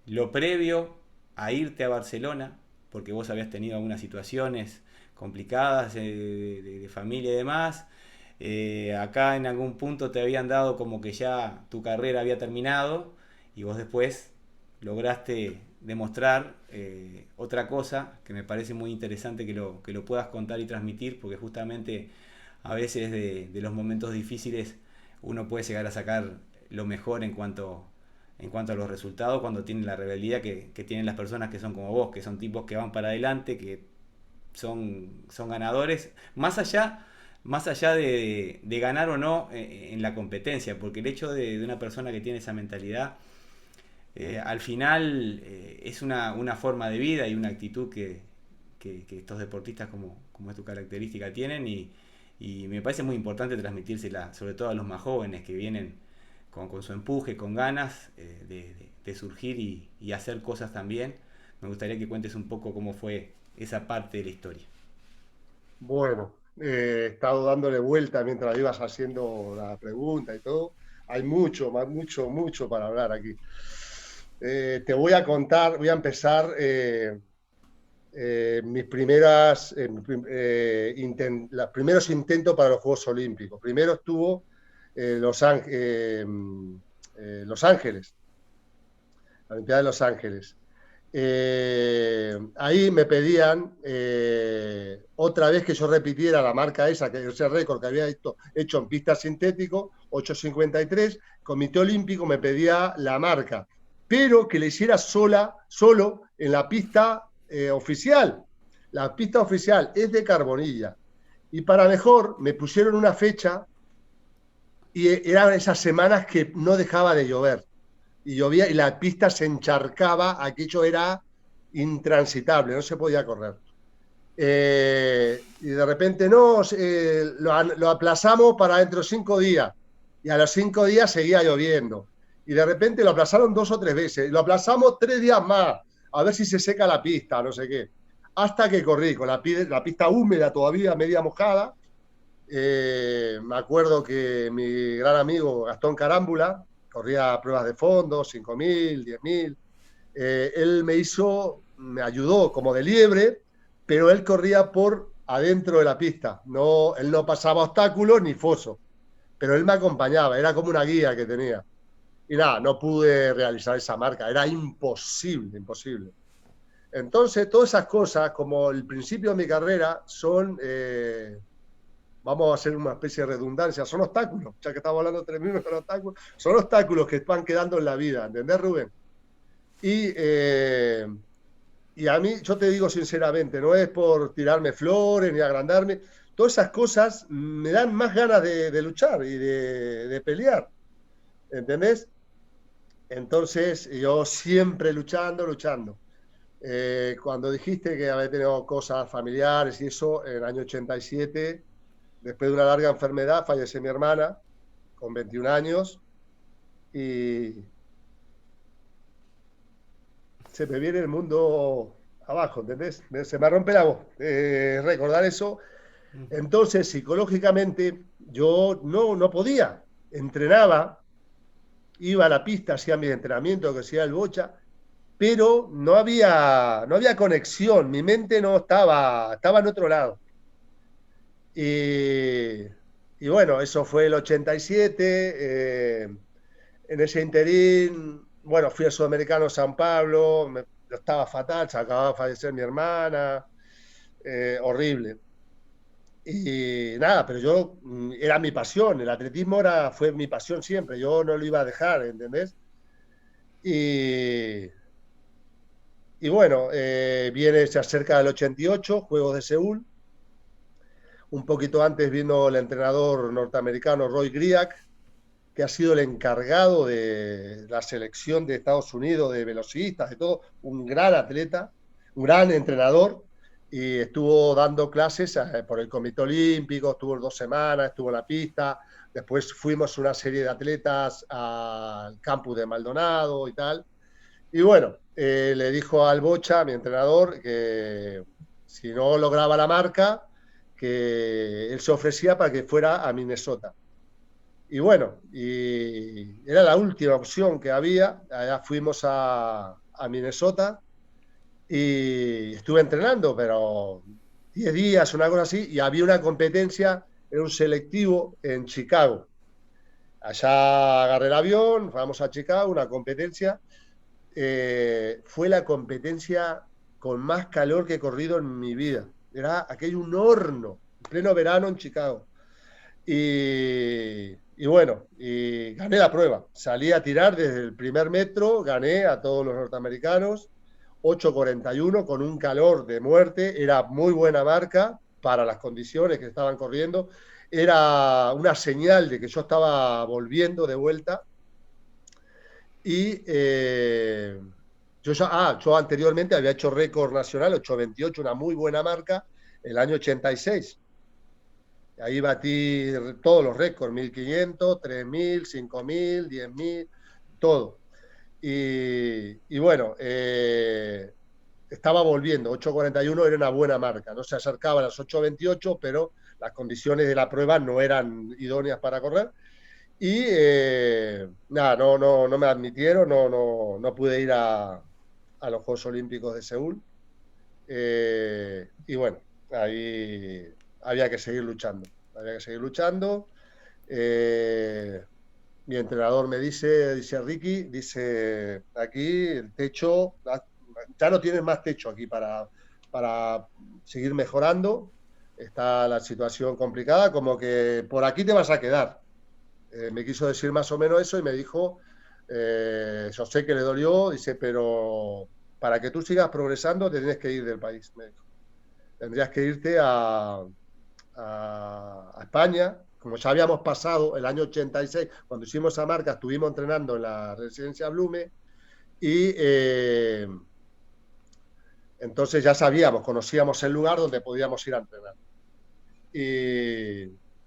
lo previo a irte a Barcelona, porque vos habías tenido algunas situaciones complicadas de familia y demás. Acá en algún punto te habían dado como que ya tu carrera había terminado y vos después lograste demostrar otra cosa que me parece muy interesante que lo puedas contar y transmitir, porque justamente a veces de los momentos difíciles uno puede llegar a sacar lo mejor en cuanto a los resultados cuando tienen la rebeldía que tienen las personas que son como vos, que son tipos que van para adelante, que son ganadores, más allá de ganar o no en la competencia, porque el hecho de una persona que tiene esa mentalidad, al final es una forma de vida y una actitud que estos deportistas como es tu característica tienen y me parece muy importante transmitírsela, sobre todo a los más jóvenes que vienen con su empuje, con ganas de surgir y hacer cosas también. Me gustaría que cuentes un poco cómo fue esa parte de la historia. Bueno, he estado dándole vuelta mientras ibas haciendo la pregunta y todo. Hay mucho, mucho, mucho para hablar aquí. Te voy a contar, voy a empezar mis primeras, los primeros intentos para los Juegos Olímpicos. Primero estuvo Los Ángeles, la Olimpiada de Los Ángeles. Ahí me pedían otra vez que yo repitiera la marca esa, que ese récord que había hecho en pista sintético, 8:53. Comité Olímpico me pedía la marca, pero que le hiciera solo en la pista oficial. La pista oficial es de Carbonilla. Y para mejor me pusieron una fecha y eran esas semanas que no dejaba de llover y llovía y la pista se encharcaba, aquello era intransitable, no se podía correr. Y de repente no, lo aplazamos para dentro de 5 días. Y a los 5 días seguía lloviendo. Y de repente lo aplazaron 2 o 3 veces. Y lo aplazamos 3 días más, a ver si se seca la pista, no sé qué. Hasta que corrí con la pista húmeda todavía, media mojada. Me acuerdo que mi gran amigo Gastón Carámbula corría pruebas de fondo, 5.000, 10.000. Él me ayudó como de liebre, pero él corría por adentro de la pista. No, él no pasaba obstáculos ni foso, pero él me acompañaba, era como una guía que tenía. Y nada, no pude realizar esa marca, era imposible, imposible. Entonces, todas esas cosas, como el principio de mi carrera, vamos a hacer una especie de redundancia, son obstáculos, ya que estamos hablando de 3.000 obstáculos, son obstáculos que van quedando en la vida, ¿entendés, Rubén? Y, y a mí, yo te digo sinceramente, no es por tirarme flores ni agrandarme, todas esas cosas me dan más ganas de luchar y de pelear, ¿entendés? Entonces, yo siempre luchando, luchando. Cuando dijiste que había tenido cosas familiares y eso, en el año 87, después de una larga enfermedad, fallece mi hermana con 21 años y se me viene el mundo abajo, ¿entendés? Se me rompe la voz. Recordar eso. Entonces, psicológicamente, yo no podía. Entrenaba, iba a la pista, hacía mi entrenamiento, que hacía el bocha, pero no había conexión. Mi mente no estaba en otro lado. Y, y bueno, eso fue el 87. En ese interín, bueno, fui al Sudamericano San Pablo, estaba fatal, se acababa de fallecer mi hermana, horrible. Y nada, pero yo, era mi pasión, el atletismo fue mi pasión siempre, yo no lo iba a dejar, ¿entendés? Y, y bueno, se acerca el 88, Juegos de Seúl, un poquito antes vino el entrenador norteamericano Roy Griak, que ha sido el encargado de la selección de Estados Unidos de velocistas, de todo, un gran atleta, un gran entrenador, y estuvo dando clases por el Comité Olímpico, estuvo 2 semanas, estuvo en la pista, después fuimos una serie de atletas al campus de Maldonado y tal, y bueno, le dijo al Bocha, mi entrenador, que si no lograba la marca, que él se ofrecía para que fuera a Minnesota. Y bueno, y era la última opción que había. Allá fuimos a Minnesota y estuve entrenando, pero 10 días, una cosa así, y había una competencia, era un selectivo en Chicago. Allá agarré el avión, vamos a Chicago, una competencia. Fue la competencia con más calor que he corrido en mi vida. Era aquello un horno, en pleno verano en Chicago. Y bueno, y gané la prueba. Salí a tirar desde el primer metro, gané a todos los norteamericanos, 8:41 con un calor de muerte. Era muy buena marca para las condiciones que estaban corriendo. Era una señal de que yo estaba volviendo de vuelta. Y yo anteriormente había hecho récord nacional, 8:28, una muy buena marca, el año 86. Ahí batí todos los récords, 1500, 3000, 5000, 10.000, todo. Y bueno, estaba volviendo, 8:41 era una buena marca, no se acercaba a las 8:28, pero las condiciones de la prueba no eran idóneas para correr. Y nada, no me admitieron, no pude ir a los Juegos Olímpicos de Seúl. Y bueno, ahí había que seguir luchando. Había que seguir luchando. Mi entrenador me dice Ricky, dice, aquí el techo, ya no tienes más techo aquí para seguir mejorando. Está la situación complicada, como que por aquí te vas a quedar. Me quiso decir más o menos eso y me dijo, yo sé que le dolió, dice, pero para que tú sigas progresando te tienes que ir del país, me dijo. Tendrías que irte a España, como ya habíamos pasado el año 86, cuando hicimos esa marca, estuvimos entrenando en la residencia Blume y entonces ya sabíamos, conocíamos el lugar donde podíamos ir a entrenar.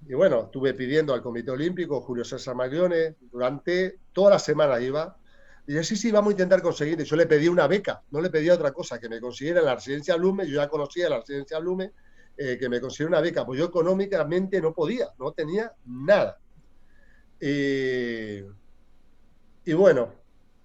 Y bueno, estuve pidiendo al Comité Olímpico, Julio César Maglione, durante toda la semana iba. Y dije, sí, vamos a intentar conseguir. Yo le pedí una beca, no le pedí otra cosa, que me consiguiera en la residencia Blume. Yo ya conocía la residencia Blume, que me consiguiera una beca. Pues yo económicamente no podía, no tenía nada. Y bueno,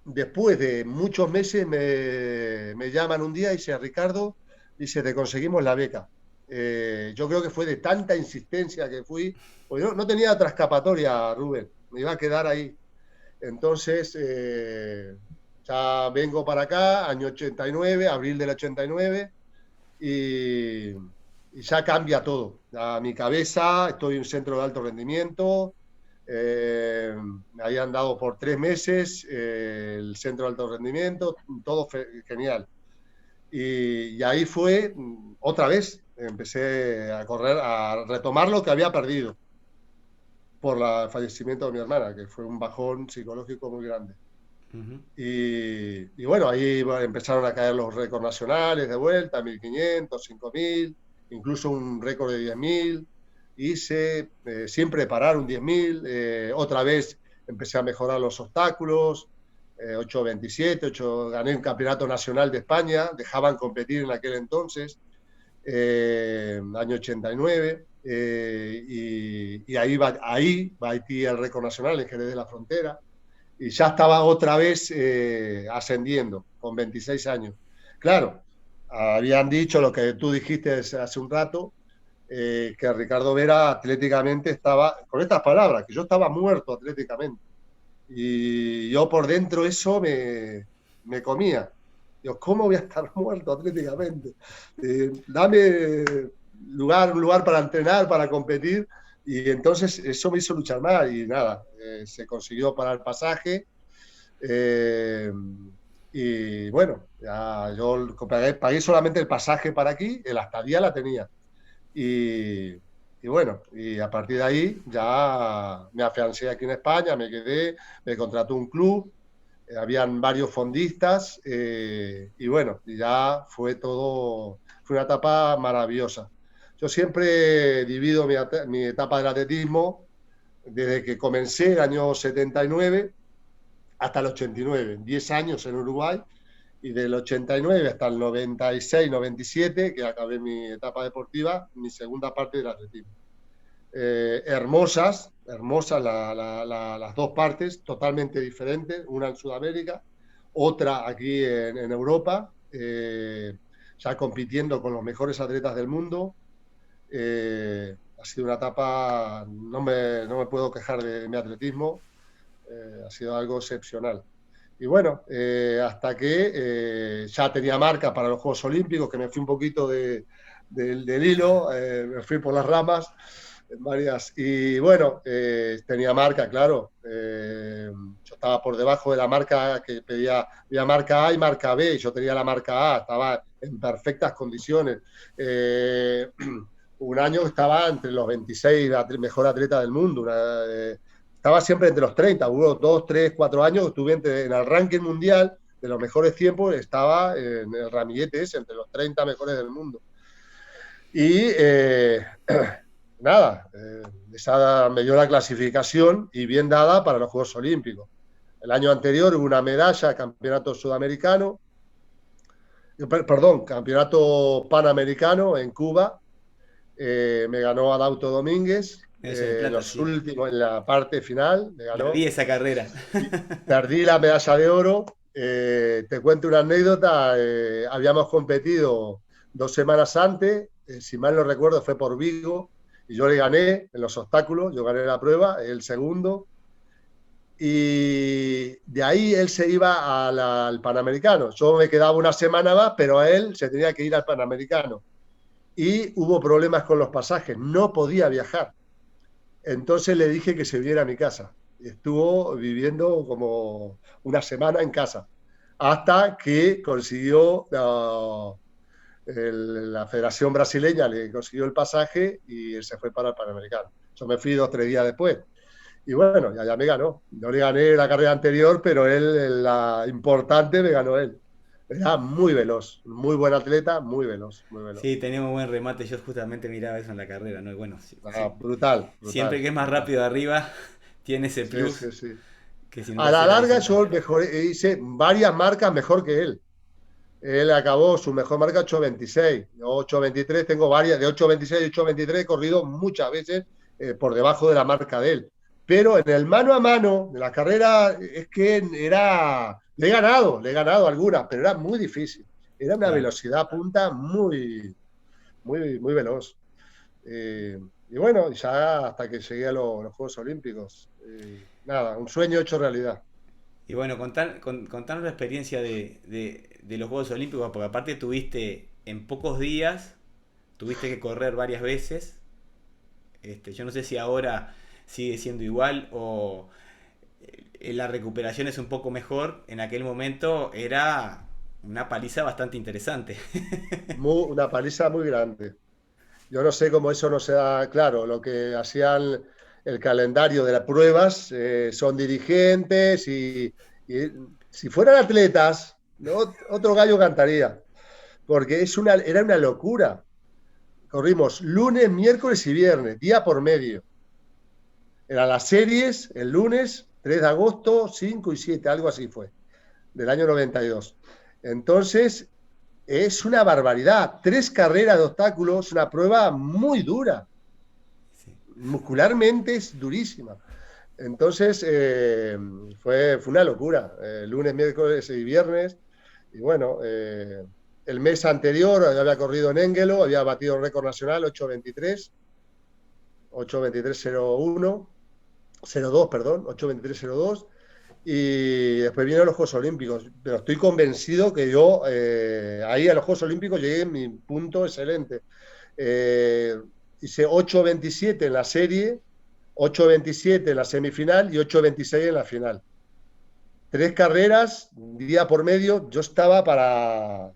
después de muchos meses me llaman un día y dice, Ricardo, dice, te conseguimos la beca. Yo creo que fue de tanta insistencia que fui, pues no tenía otra escapatoria, Rubén, me iba a quedar ahí. Entonces, ya vengo para acá, año 89, abril del 89, y ya cambia todo. A mi cabeza, estoy en un centro de alto rendimiento, Me habían dado por 3 meses el centro de alto rendimiento, todo genial. Y ahí fue otra vez, empecé a correr, a retomar lo que había perdido por el fallecimiento de mi hermana, que fue un bajón psicológico muy grande. Ujú. Y bueno, ahí empezaron a caer los récords nacionales de vuelta, 1500, 5000, incluso un récord de 10.000. Hice sin preparar un 10.000. Otra vez empecé a mejorar los obstáculos. 8.27, 8, gané un campeonato nacional de España. Dejaban competir en aquel entonces, año 89. Y ahí batí el récord nacional en Jerez de la Frontera y ya estaba otra vez ascendiendo con 26 años. Claro, habían dicho lo que tú dijiste hace un rato, que Ricardo Vera atléticamente estaba, con estas palabras, que yo estaba muerto atléticamente. Y yo por dentro eso me comía. Yo, ¿cómo voy a estar muerto atléticamente? Dame un lugar para entrenar, para competir. Y entonces eso me hizo luchar más y nada, se consiguió para el pasaje. Eh, y bueno, ya yo pagué solamente el pasaje para aquí, la estadía la tenía. Y, y bueno, y a partir de ahí ya me afiancé aquí en España, me quedé, me contrató un club, habían varios fondistas, y bueno, y ya fue todo, fue una etapa maravillosa. Yo siempre divido mi etapa del atletismo desde que comencé el año 79 hasta el 89, 10 años en Uruguay, y del 89 hasta el 96, 97, que acabé mi etapa deportiva, mi segunda parte del atletismo. Hermosas, hermosas las dos partes, totalmente diferentes, una en Sudamérica, otra aquí en Europa, ya compitiendo con los mejores atletas del mundo. Ha sido una etapa, no me puedo quejar de mi atletismo, ha sido algo excepcional. Y bueno, hasta que ya tenía marca para los Juegos Olímpicos, que me fui un poquito del hilo, me fui por las ramas, varias. Y bueno, tenía marca, claro. Yo estaba por debajo de la marca que pedía marca A y marca B, y yo tenía la marca A, estaba en perfectas condiciones. Un año estaba entre los 26 mejor atleta del mundo, estaba siempre entre los 30, hubo 2, 3, 4 años, estuve en el ranking mundial de los mejores tiempos, estaba en el ramillete ese, entre los 30 mejores del mundo. Y nada, esa me dio la clasificación y bien dada para los Juegos Olímpicos. El año anterior hubo una medalla, campeonato sudamericano, perdón, campeonato panamericano en Cuba. Me ganó Adauto Domínguez, Medalla de en plata, los sí. últimos, en la parte final, me La vi ganó. esa carrera. Perdí la medalla de oro. Te cuento una anécdota. Habíamos competido 2 semanas antes, si mal no recuerdo, fue por Vigo, y yo le gané en los obstáculos. Yo gané la prueba, el segundo. Y de ahí él se iba al Panamericano. Yo me quedaba una semana más, pero a él se tenía que ir al Panamericano. Y hubo problemas con los pasajes, no podía viajar. Entonces le dije que se viera a mi casa. Estuvo viviendo como una semana en casa, hasta que consiguió la Federación Brasileña, le consiguió el pasaje y él se fue para el Panamericano. Yo me fui 2 o 3 días después. Y bueno, ya me ganó. No le gané la carrera anterior, pero él, la importante, me ganó él. Era muy veloz, muy buen atleta, muy veloz, muy veloz. Sí, teníamos buen remate. Yo justamente miraba eso en la carrera, ¿no? Y bueno, sí, sí. Brutal, Siempre brutal, que es más brutal. rápido arriba, tiene ese Sí, plus sí, sí. que si no te A la hace la larga desventaja. yo hice varias marcas mejor que él. Él acabó su mejor marca 8.26, 8.23, tengo varias, de 8.26 y 8.23 he corrido muchas veces por debajo de la marca de él. Pero en el mano a mano, de la carrera, es que le he ganado algunas, pero era muy difícil. Era una Claro. velocidad punta muy, muy, muy veloz. Y bueno, ya hasta que llegué a los Juegos Olímpicos, nada, un sueño hecho realidad. Y bueno, contanos la experiencia de los Juegos Olímpicos, porque aparte tuviste en pocos días, tuviste que correr varias veces. Yo no sé si ahora sigue siendo igual o la recuperación es un poco mejor, en aquel momento era una paliza bastante interesante. Una paliza muy grande. Yo no sé cómo eso no se da claro. Lo que hacían el calendario de las pruebas son dirigentes y si fueran atletas, ¿no? Otro gallo cantaría, porque era una locura. Corrimos lunes, miércoles y viernes, día por medio. Eran las series el lunes, 3 de agosto, 5 y 7, algo así fue, del año 92. Entonces, es una barbaridad. 3 carreras de obstáculos, una prueba muy dura. Sí. Muscularmente es durísima. Entonces, fue una locura. Lunes, miércoles y viernes. Y bueno, el mes anterior había corrido en Enguelo, había batido el récord nacional 8.23, 8.23.01, 02, perdón, 8.23.02. Y después vienen los Juegos Olímpicos. Pero estoy convencido que yo ahí a los Juegos Olímpicos llegué en mi punto excelente. Eh, Hice 8.27 en la serie, 8.27 en la semifinal y 8.26 en la final. 3 carreras, día por medio. Yo estaba para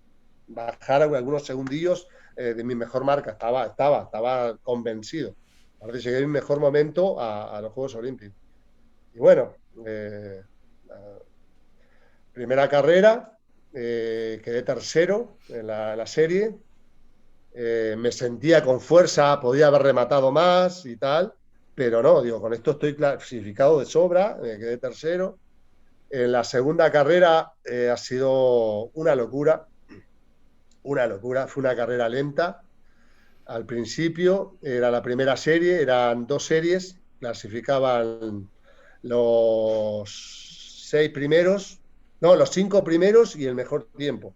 bajar algunos segundillos de mi mejor marca. Estaba convencido. Ahora llegué en mi mejor momento a los Juegos Olímpicos. Y bueno, primera carrera, quedé tercero en la serie. Me sentía con fuerza, podía haber rematado más y tal, pero no, digo, con esto estoy clasificado de sobra, quedé tercero. En la segunda carrera ha sido una locura, fue una carrera lenta. Al principio era la primera serie, eran 2 series, clasificaban los 6 primeros, no, los 5 primeros y el mejor tiempo.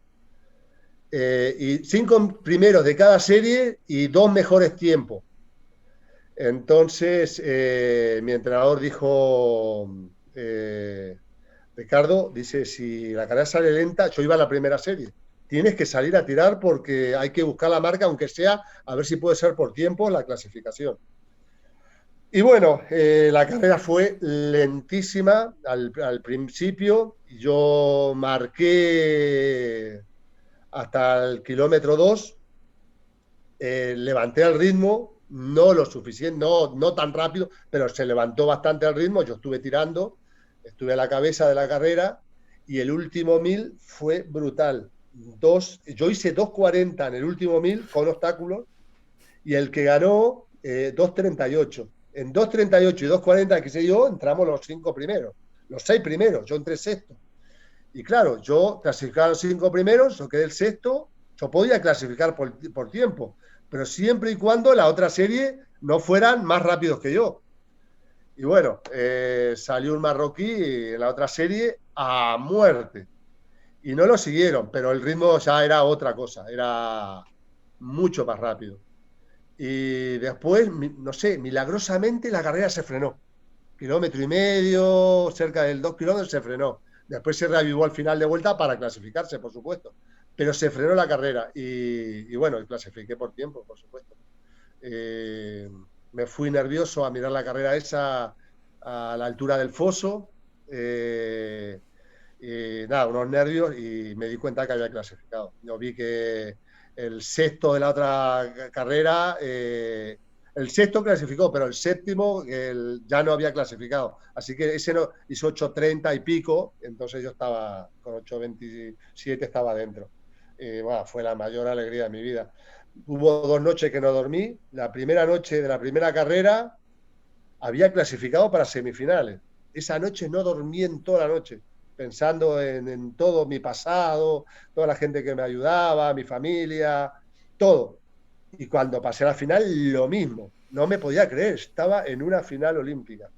Y 5 primeros de cada serie y 2 mejores tiempos. Entonces, mi entrenador dijo, Ricardo, dice, si la carrera sale lenta, yo iba a la primera serie, tienes que salir a tirar porque hay que buscar la marca, aunque sea, a ver si puede ser por tiempo la clasificación. Y bueno, la carrera fue lentísima al principio. Yo marqué hasta el kilómetro 2, levanté el ritmo, no lo suficiente, no tan rápido, pero se levantó bastante el ritmo. Yo estuve tirando, estuve a la cabeza de la carrera y el último 1000 fue brutal. Yo hice 2.40 en el último 1000 con obstáculos y el que ganó 2.38. En 2.38 y 2.40 que sé yo, entramos los 5 primeros, los 6 primeros, yo entré sexto. Y claro, yo clasificaba los 5 primeros, yo quedé el sexto, yo podía clasificar por tiempo, pero siempre y cuando la otra serie no fueran más rápidos que yo. Y bueno, salió un marroquí en la otra serie a muerte. Y no lo siguieron, pero el ritmo ya era otra cosa, era mucho más rápido. Y después, no sé, milagrosamente la carrera se frenó. Kilómetro y medio, cerca del 2 kilómetros, se frenó. Después se reavivó al final de vuelta para clasificarse, por supuesto. Pero se frenó la carrera y bueno, clasifiqué por tiempo, por supuesto. Eh, Me fui nervioso a mirar la carrera esa a la altura del foso. Nada, unos nervios y me di cuenta que había clasificado. Yo vi que el sexto de la otra carrera, el sexto clasificó, pero el séptimo ya no había clasificado. Así que ese no, hizo 8.30 y pico, entonces yo estaba con 8.27, estaba dentro. Bueno, fue la mayor alegría de mi vida. Hubo 2 noches que no dormí. La primera noche de la primera carrera había clasificado para semifinales. Esa noche no dormí en toda la noche, pensando en todo mi pasado, toda la gente que me ayudaba, mi familia, todo. Y cuando pasé a la final, lo mismo. No me podía creer, estaba en una final olímpica.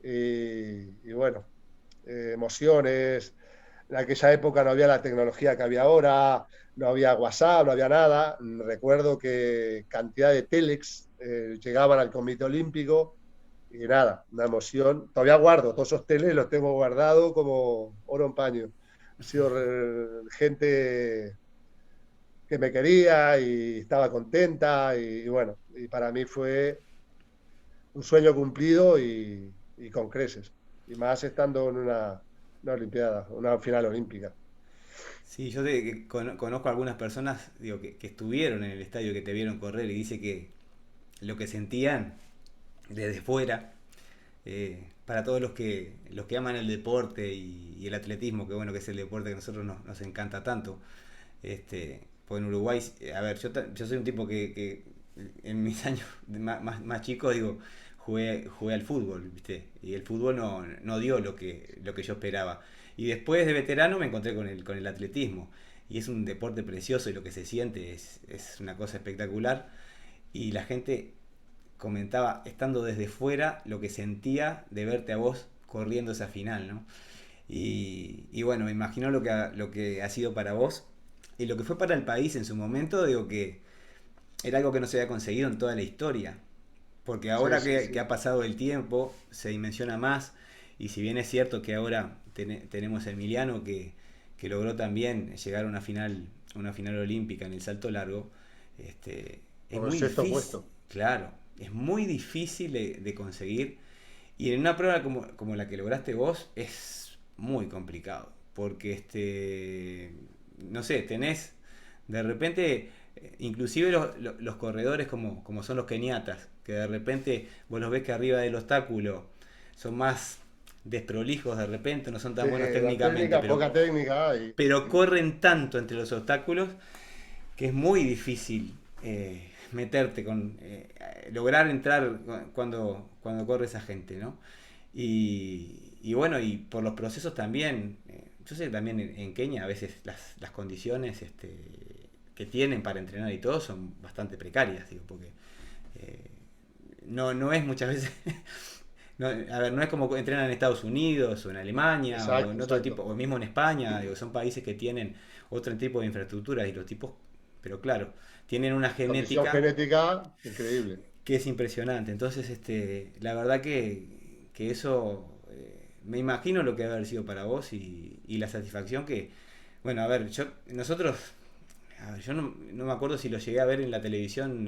Y bueno, emociones. En aquella época no había la tecnología que había ahora, no había WhatsApp, no había nada. Recuerdo que cantidad de telex llegaban al Comité Olímpico y nada, una emoción. Todavía guardo todos esos teles, los tengo guardados como oro en paño. Ha sido gente que me quería y estaba contenta y bueno, y para mí fue un sueño cumplido y con creces. Y más estando en una Olimpiada, una final olímpica. Sí, conozco a algunas personas, digo, que estuvieron en el estadio, que te vieron correr y dice que lo que sentían desde fuera, para todos los que aman el deporte y el atletismo, que bueno, que es el deporte que a nosotros nos encanta tanto. Pues en Uruguay, a ver, yo soy un tipo que en mis años más chicos, digo, jugué al fútbol, ¿viste? Y el fútbol no dio lo que yo esperaba. Y después de veterano me encontré con el atletismo. Y es un deporte precioso y lo que se siente es una cosa espectacular. Y la gente comentaba, estando desde fuera, lo que sentía de verte a vos corriendo esa final, ¿no? Y bueno, me imagino lo que ha sido para vos y lo que fue para el país en su momento, digo que era algo que no se había conseguido en toda la historia. Porque Sí, ahora sí, que sí. ha pasado el tiempo, se dimensiona más. Y si bien es cierto que ahora tenemos a Emiliano que logró también llegar a una final olímpica en el salto largo, es Por el muy sexto difícil, puesto. claro, es muy difícil de conseguir. Y en una prueba como la que lograste vos, es muy complicado. Porque no sé, tenés de repente, inclusive los corredores como son los keniatas, que de repente vos los ves que arriba del obstáculo son más desprolijos de repente, no son Sí, tan buenos la técnicamente, técnica, pero, poca técnica. pero corren tanto entre los obstáculos que es muy difícil meterte lograr entrar cuando corre esa gente, ¿no? Y bueno, y por los procesos también, yo sé que también en Kenia a veces las condiciones que tienen para entrenar y todo son bastante precarias, digo, porque eh, no es muchas veces, no, a ver, no es como entrenan en Estados Unidos o en Alemania o Exacto, en otro tipo, exacto. o mismo en España, digo, son países que tienen otro tipo de infraestructura y los tipos, pero claro, tienen una Condición genética genética increíble. que es impresionante. Entonces, la verdad que eso, me imagino lo que debe haber sido para vos y la satisfacción que, bueno, a ver, nosotros, a ver, yo no me acuerdo si lo llegué a ver en la televisión,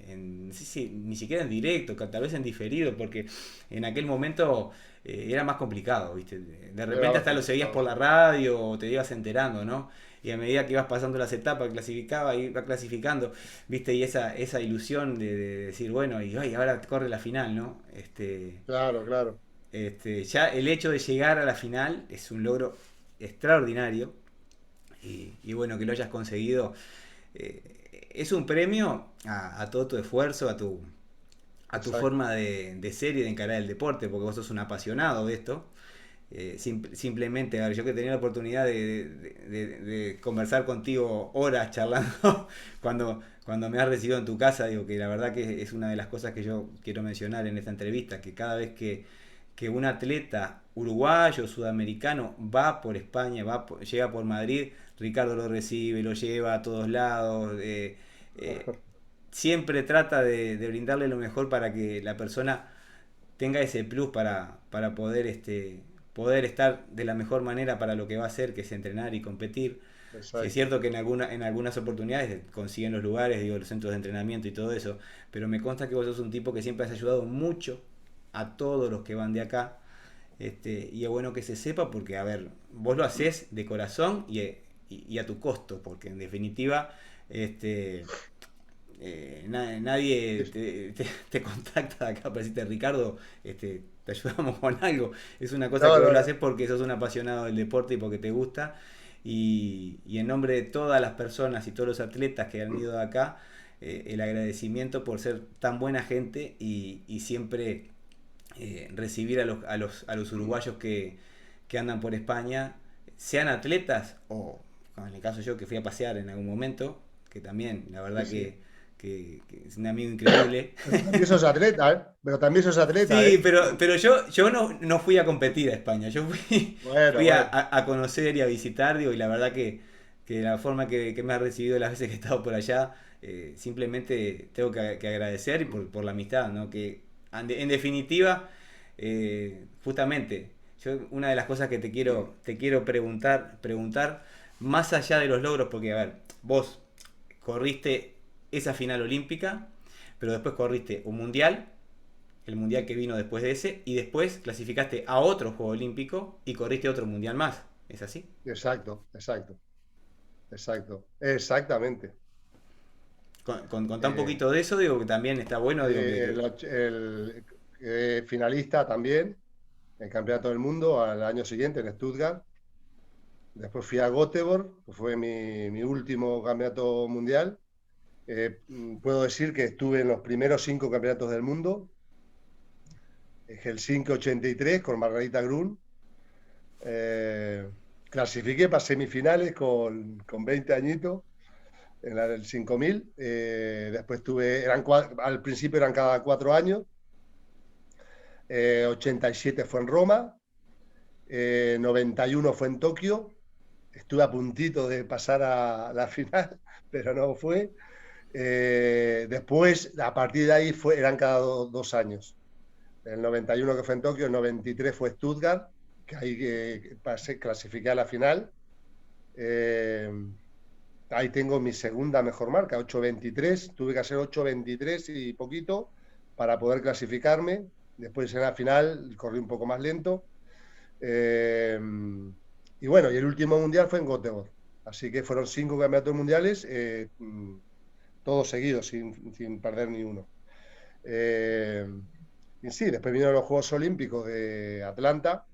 no sé si, ni siquiera en directo, tal vez en diferido, porque en aquel momento era más complicado, ¿viste? De Era repente más hasta lo seguías complicado, por la sí. radio o te ibas enterando, ¿no? Y a medida que ibas pasando las etapas, clasificaba, iba clasificando, ¿viste? Y esa ilusión de decir, bueno, y ay, ahora corre la final, ¿no? Claro, claro. Ya el hecho de llegar a la final es un logro extraordinario y bueno, que lo hayas conseguido, es un premio a todo tu esfuerzo, a tu Exacto. forma de ser y de encarar el deporte, porque vos sos un apasionado de esto. Simplemente, a ver, yo que tenía la oportunidad de conversar contigo horas charlando cuando me has recibido en tu casa, digo que la verdad que es una de las cosas que yo quiero mencionar en esta entrevista, que cada vez que un atleta uruguayo, sudamericano, va por España, llega por Madrid, Ricardo lo recibe, lo lleva a todos lados, eh, siempre trata de brindarle lo mejor para que la persona tenga ese plus para poder estar de la mejor manera para lo que va a hacer, que es entrenar y competir. Sí, es Exacto. cierto que en algunas oportunidades consiguen los lugares, digo, los centros de entrenamiento y todo eso, pero me consta que vos sos un tipo que siempre has ayudado mucho a todos los que van de acá. Y es bueno que se sepa porque, a ver, vos lo haces de corazón y a tu costo, porque en definitiva, este, nadie Es- te contacta de acá para decirte, Ricardo, te ayudamos con algo. Es una cosa que No, vos no, lo no. haces porque sos un apasionado del deporte y porque te gusta. Y en nombre de todas las personas y todos los atletas que han ido de acá, el agradecimiento por ser tan buena gente y siempre recibir a los uruguayos que andan por España, sean atletas o, como en el caso yo que fui a pasear en algún momento, que también, la Sí, verdad sí. que es un amigo increíble. Pero también sos atleta, ¿eh? Pero también sos atleta, Sí, ¿eh? pero yo no fui a competir a España, yo fui, Bueno, fui a, bueno. a- a conocer y a visitar, digo, y la verdad que la forma que me ha recibido las veces que he estado por allá, simplemente tengo que agradecer y por la amistad, ¿no? Que en definitiva, justamente, yo una de las cosas que te quiero preguntar, más allá de los logros, porque a ver, vos corriste esa final olímpica, pero después corriste un mundial, el mundial que vino después de ese, y después clasificaste a otro Juego Olímpico y corriste otro mundial más. ¿Es así? Exacto, exacto, exacto, exactamente. Contá un Eh, poquito de eso, digo que también está bueno, digo el, finalista también, el campeonato del mundo al año siguiente en Stuttgart. Después fui a Göteborg, que fue mi último campeonato mundial. Puedo decir que estuve en los primeros 5 campeonatos del mundo. Helsinki 83 con Margarita Grun. Eh, Clasifiqué para semifinales con 20 añitos en la del 5000. Después tuve, al principio eran cada 4 años. 87 fue en Roma. 91 fue en Tokio. Estuve a puntito de pasar a la final, pero no fue. Después, a partir de ahí, eran cada 2 años. El 91 que fue en Tokio, el 93 fue Stuttgart, que ahí clasifiqué a la final. Ahí tengo mi segunda mejor marca, 8.23. Tuve que hacer 8.23 y poquito para poder clasificarme. Después en la final corrí un poco más lento. Y bueno, y el último mundial fue en Göteborg. Así que fueron 5 campeonatos mundiales, todos seguidos, sin perder ni uno. Y sí, después vinieron los Juegos Olímpicos de Atlanta.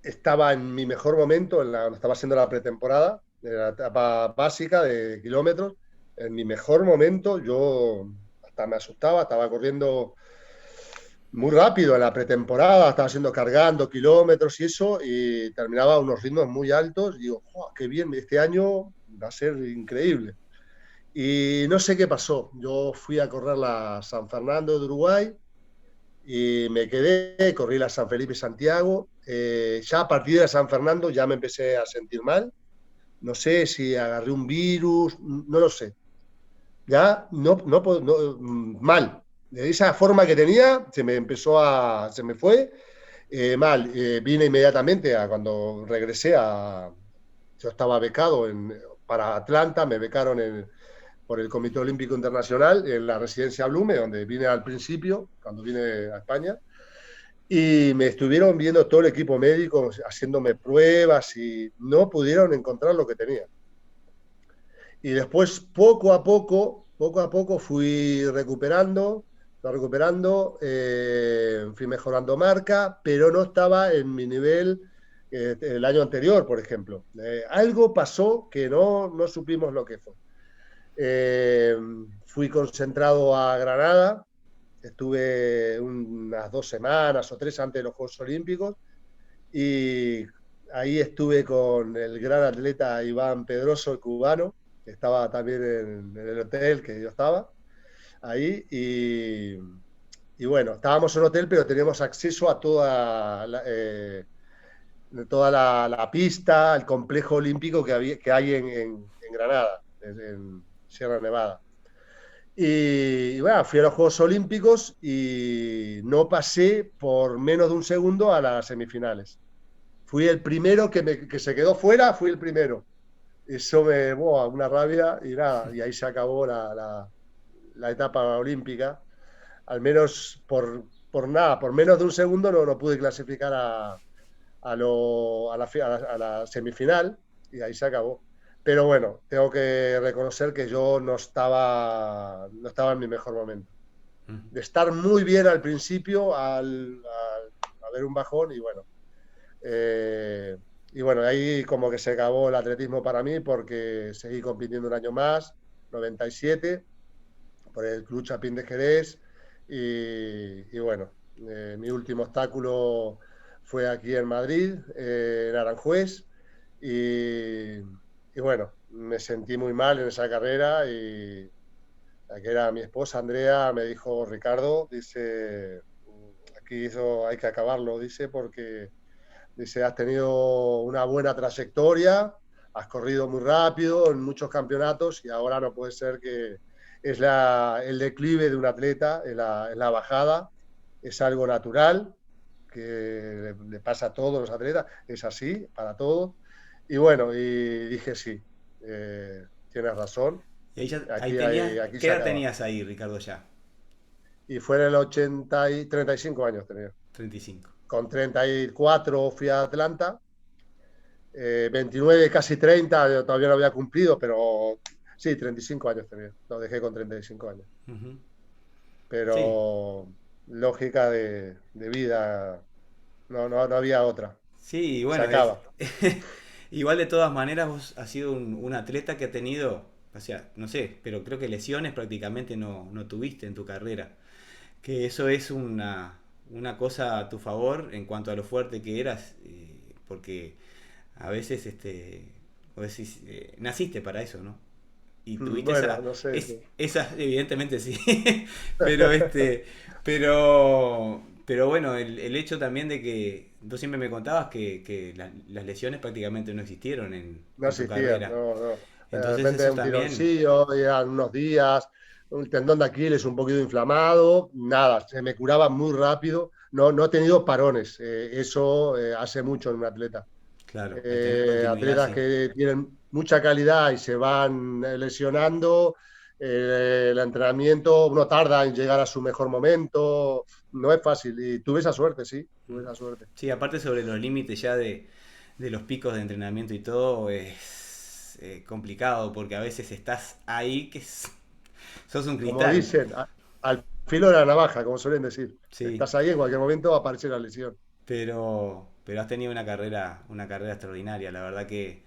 Estaba en mi mejor momento, estaba haciendo la pretemporada, de la etapa básica de kilómetros. En mi mejor momento, yo hasta me asustaba, estaba corriendo muy rápido en la pretemporada, estaba haciendo cargando kilómetros y eso, y terminaba a unos ritmos muy altos. Y digo, qué bien, este año va a ser increíble. Y no sé qué pasó. Yo fui a correr la San Fernando de Uruguay y me quedé, corrí la San Felipe y Santiago. Ya a partir de San Fernando ya me empecé a sentir mal. No sé si agarré un virus, no lo sé. Ya mal. De esa forma que tenía, se me fue mal. Vine inmediatamente cuando regresé yo estaba becado para Atlanta, me becaron por el Comité Olímpico Internacional en la residencia Blume, donde vine al principio, cuando vine a España, y me estuvieron viendo todo el equipo médico, haciéndome pruebas y no pudieron encontrar lo que tenía. Y después, poco a poco fui recuperando, fui mejorando marca, pero no estaba en mi nivel el año anterior, por ejemplo. Algo pasó que no supimos lo que fue. Fui concentrado a Granada, estuve unas 2 semanas o 3 antes de los Juegos Olímpicos y ahí estuve con el gran atleta Iván Pedroso, el cubano, que estaba también en el hotel que yo estaba ahí y bueno, estábamos en un hotel pero teníamos acceso a toda la pista, el complejo olímpico que hay en Granada, en Sierra Nevada. Y bueno, fui a los Juegos Olímpicos y no pasé por menos de un segundo a las semifinales. Fui el primero que se quedó fuera, fui el primero. Eso una rabia y nada, y ahí se acabó la etapa olímpica. Al menos por nada, por menos de un segundo no pude clasificar a la semifinal y ahí se acabó. Pero bueno, tengo que reconocer que yo no estaba en mi mejor momento. De estar muy bien al principio, a ver un bajón eh, y bueno, ahí como que se acabó el atletismo para mí porque seguí compitiendo un año más, 97, por el Club Chapín de Jerez y bueno, mi último obstáculo fue aquí en Madrid, en Aranjuez y bueno, me sentí muy mal en esa carrera y la que era mi esposa Andrea me dijo, Ricardo, dice, aquí eso hay que acabarlo, dice, porque dice, has tenido una buena trayectoria, has corrido muy rápido en muchos campeonatos y ahora no puede ser que el declive de un atleta, es la bajada, es algo natural que le pasa a todos los atletas, es así para todos. Y bueno, y dije sí, tienes razón. Y ahí ya, ahí Aquí, tenías, aquí ¿qué se edad acaba. tenías ahí, Ricardo, ya? Y fue en el 35 años tenía. 35. Con 34 fui a Atlanta, 29, casi 30, yo todavía no había cumplido, pero sí, 35 años tenía. Lo dejé con 35 años. Ujú. Sí, Pero lógica de vida, no había otra. sí, y Se bueno, acaba. igual de todas maneras vos has sido un atleta que ha tenido, o sea, no sé, pero creo que lesiones prácticamente no tuviste en tu carrera. Que eso es una cosa a tu favor en cuanto a lo fuerte que eras, porque a veces vos decís, naciste para eso, ¿no? Y tuviste Bueno, no sé. esa, evidentemente sí, pero pero bueno, el hecho también de que tú siempre me contabas que las lesiones prácticamente no existieron No en tu existían, carrera. no. De Entonces repente eso un también, tironcillo, eran unos días, un tendón de Aquiles un poquito inflamado, nada, se me curaba muy rápido. No he tenido parones, eso hace mucho en un atleta. claro, al tener continuidad, Atletas sí. que tienen mucha calidad y se van lesionando, el entrenamiento uno tarda en llegar a su mejor momento, no es fácil. Y tuve esa suerte, sí, tuve esa suerte. Sí, aparte sobre los límites ya de los picos de entrenamiento y todo es complicado porque a veces estás ahí sos un Como cristal. dicen, al filo de la navaja, como suelen decir. Sí, Estás ahí, en cualquier momento va a aparecer la lesión. pero has tenido una carrera extraordinaria. La verdad que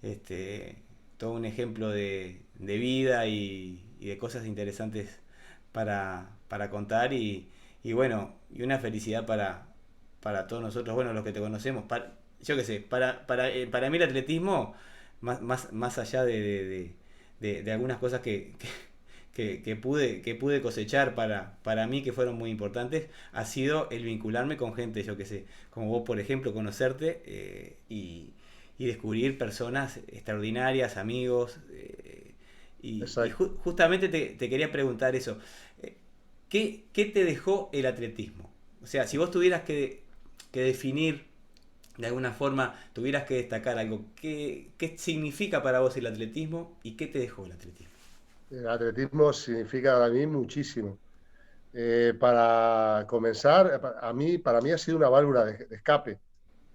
este, todo un ejemplo de vida y de cosas interesantes para contar y bueno, y una felicidad para todos nosotros, bueno, los que te conocemos. Yo qué sé, para mí el atletismo, más allá de algunas cosas que pude cosechar para mí que fueron muy importantes, ha sido el vincularme con gente, yo que sé, como vos por ejemplo, conocerte y descubrir personas extraordinarias, amigos. Y Exacto. justamente te quería preguntar eso. Eh, ¿Qué te dejó el atletismo? O sea, si vos tuvieras que definir de alguna forma, tuvieras que destacar algo, ¿qué significa para vos el atletismo y qué te dejó el atletismo? El atletismo significa para mí muchísimo. Para comenzar, para mí ha sido una válvula de escape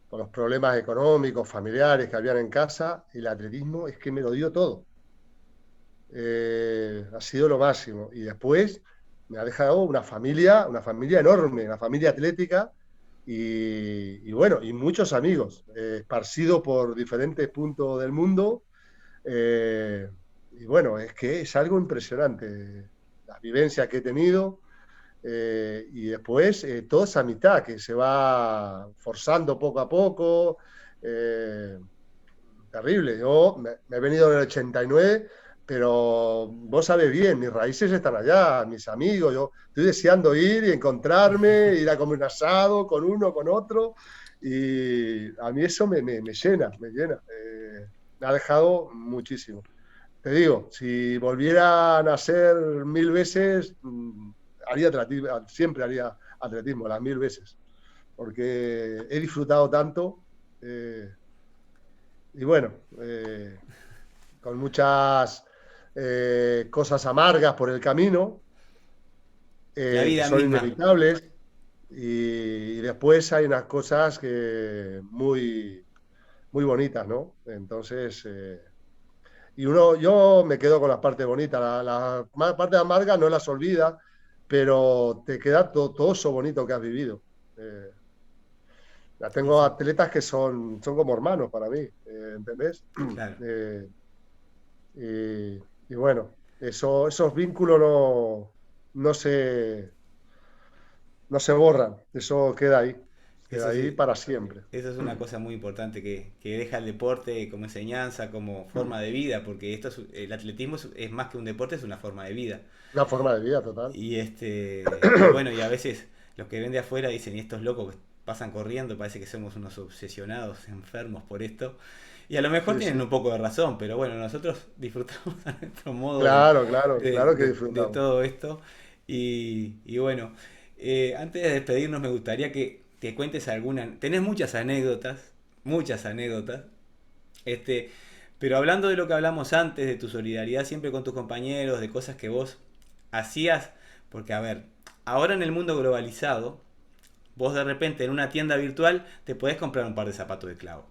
con los problemas económicos, familiares que habían en casa. El atletismo es que me lo dio todo. Ha sido lo máximo. Y después me ha dejado una familia enorme, una familia atlética y bueno, y muchos amigos esparcidos por diferentes puntos del mundo. Eh, y bueno, es que es algo impresionante las vivencias que he tenido y después toda esa mitad que se va forzando poco a poco. Eh, Terrible. Yo me he venido en el 89, pero vos sabés bien, mis raíces están allá, mis amigos. Yo estoy deseando ir y encontrarme, ir a comer un asado con uno, con otro. Y a mí eso me llena, me llena. Me ha dejado muchísimo. Te digo, si volviera a nacer 1000 veces, haría atletismo, siempre haría atletismo, las 1000 veces, porque he disfrutado tanto. eh, y bueno, con muchas cosas amargas por el camino, La que vida son misma. inevitables, y después hay unas cosas que muy bonitas, ¿no? Entonces, yo me quedo con las partes bonitas, la parte amarga no las olvida, pero te queda todo eso bonito que has vivido. Eh, Sí, Tengo sí, atletas que son como hermanos para mí, ¿entendés? claro. Eh, y bueno, esos vínculos no no se borran, eso queda Eso ahí sí, para siempre. eso es una cosa muy importante que deja el deporte como enseñanza, como forma de vida, porque el atletismo es más que un deporte, es una forma de vida. Una forma de vida total. Y bueno, y a veces los que ven de afuera dicen, y estos locos que pasan corriendo, parece que somos unos obsesionados, enfermos por esto. Y a lo mejor Sí, tienen sí. un poco de razón, pero bueno, nosotros disfrutamos a nuestro modo Claro que de disfrutamos. todo esto. Y bueno, antes de despedirnos me gustaría que cuentes alguna. Tenés muchas anécdotas, este, Pero hablando de lo que hablamos antes, de tu solidaridad siempre con tus compañeros, de cosas que vos hacías, porque a ver, ahora en el mundo globalizado, vos de repente en una tienda virtual te podés comprar un par de zapatos de clavo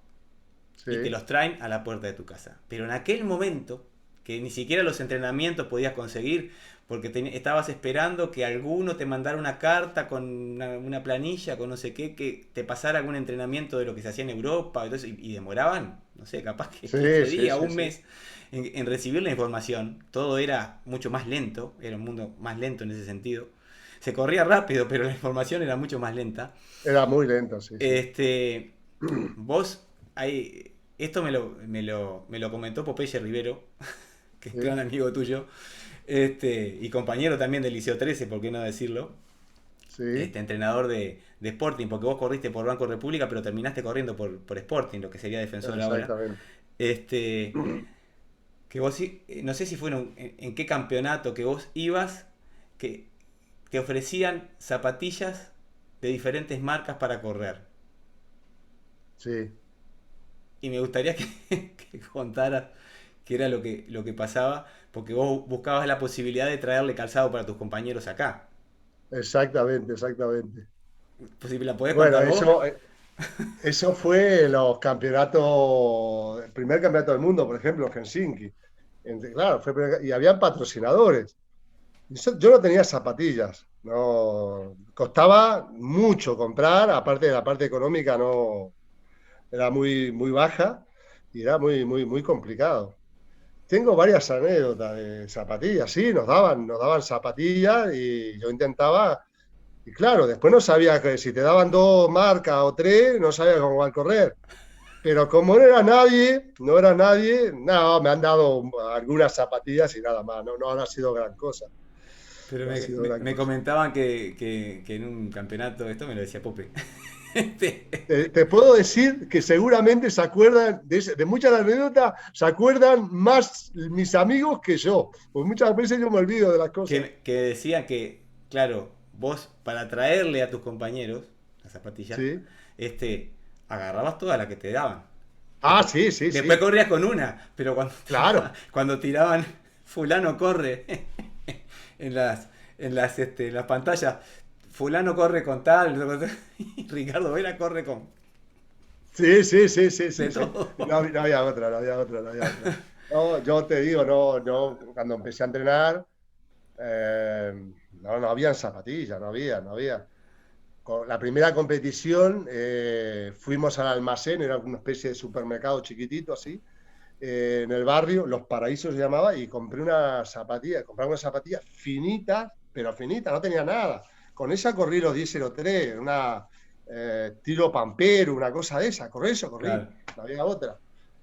y te Sí, los traen a la puerta de tu casa. Pero en aquel momento, que ni siquiera los entrenamientos podías conseguir, porque estabas esperando que alguno te mandara una carta con una planilla, con no sé qué, que te pasara algún entrenamiento de lo que se hacía en Europa, y demoraban, no sé, capaz que sí, 15 sí, días, sí, un sí. mes, en recibir la información. Todo era mucho más lento, era un mundo más lento en ese sentido. Se corría rápido, pero la información era mucho más lenta. Era muy lento, sí, sí. Este, vos, esto me lo comentó Popeye Rivero, que es gran Sí, amigo tuyo, y compañero también del Liceo 13, por qué no decirlo, sí, entrenador de Sporting, porque vos corriste por Banco República, pero terminaste corriendo por Sporting, lo que sería Defensor ahora. exactamente. Este, que vos, no sé si fue en qué campeonato que vos ibas, que te ofrecían zapatillas de diferentes marcas para correr. Sí. Y me gustaría que contaras qué era lo que pasaba, porque vos buscabas la posibilidad de traerle calzado para tus compañeros acá. Exactamente, exactamente. Pues si la podés Bueno, contar vos. eso fue los campeonatos, el primer campeonato del mundo, por ejemplo, en Helsinki. Claro, y habían patrocinadores. Yo no tenía zapatillas, no costaba mucho comprar, aparte de la parte económica no era muy, muy baja y era muy, muy, muy complicado. Tengo varias anécdotas de zapatillas, sí, nos daban zapatillas y yo intentaba. Y claro, después no sabía que si te daban dos marcas o tres, no sabía cómo va a correr. Pero como no era nadie, no, me han dado algunas zapatillas y nada más, no, no ha sido gran cosa, Pero no ha me, sido me- gran me cosa. comentaban que en un campeonato, esto me lo decía Pope. Te puedo decir que seguramente se acuerdan de muchas anécdotas, se acuerdan más mis amigos que yo, pues muchas veces yo me olvido de las cosas. que decía que, claro, vos para traerle a tus compañeros las zapatillas, Sí. este, agarrabas todas las que te daban. Ah, Después, sí, sí, después sí, corrías con una, pero cuando, claro. cuando tiraban fulano corre en las pantallas, fulano corre con tal, y Ricardo Vera corre con Sí, sí, sí, sí, de sí, sí. todo. No, no había otra, no había otra, no había otra. No, yo te digo, no, no, cuando empecé a entrenar, no, no habían zapatillas, no había. La primera competición fuimos al almacén, era una especie de supermercado chiquitito así, en el barrio, Los Paraísos se llamaba, y compré unas zapatillas finitas, pero finitas, no tenía nada. Con esa corrí los 10.03, una tiro pampero, una cosa de esa, corrí eso, corrí, Claro. no había otra.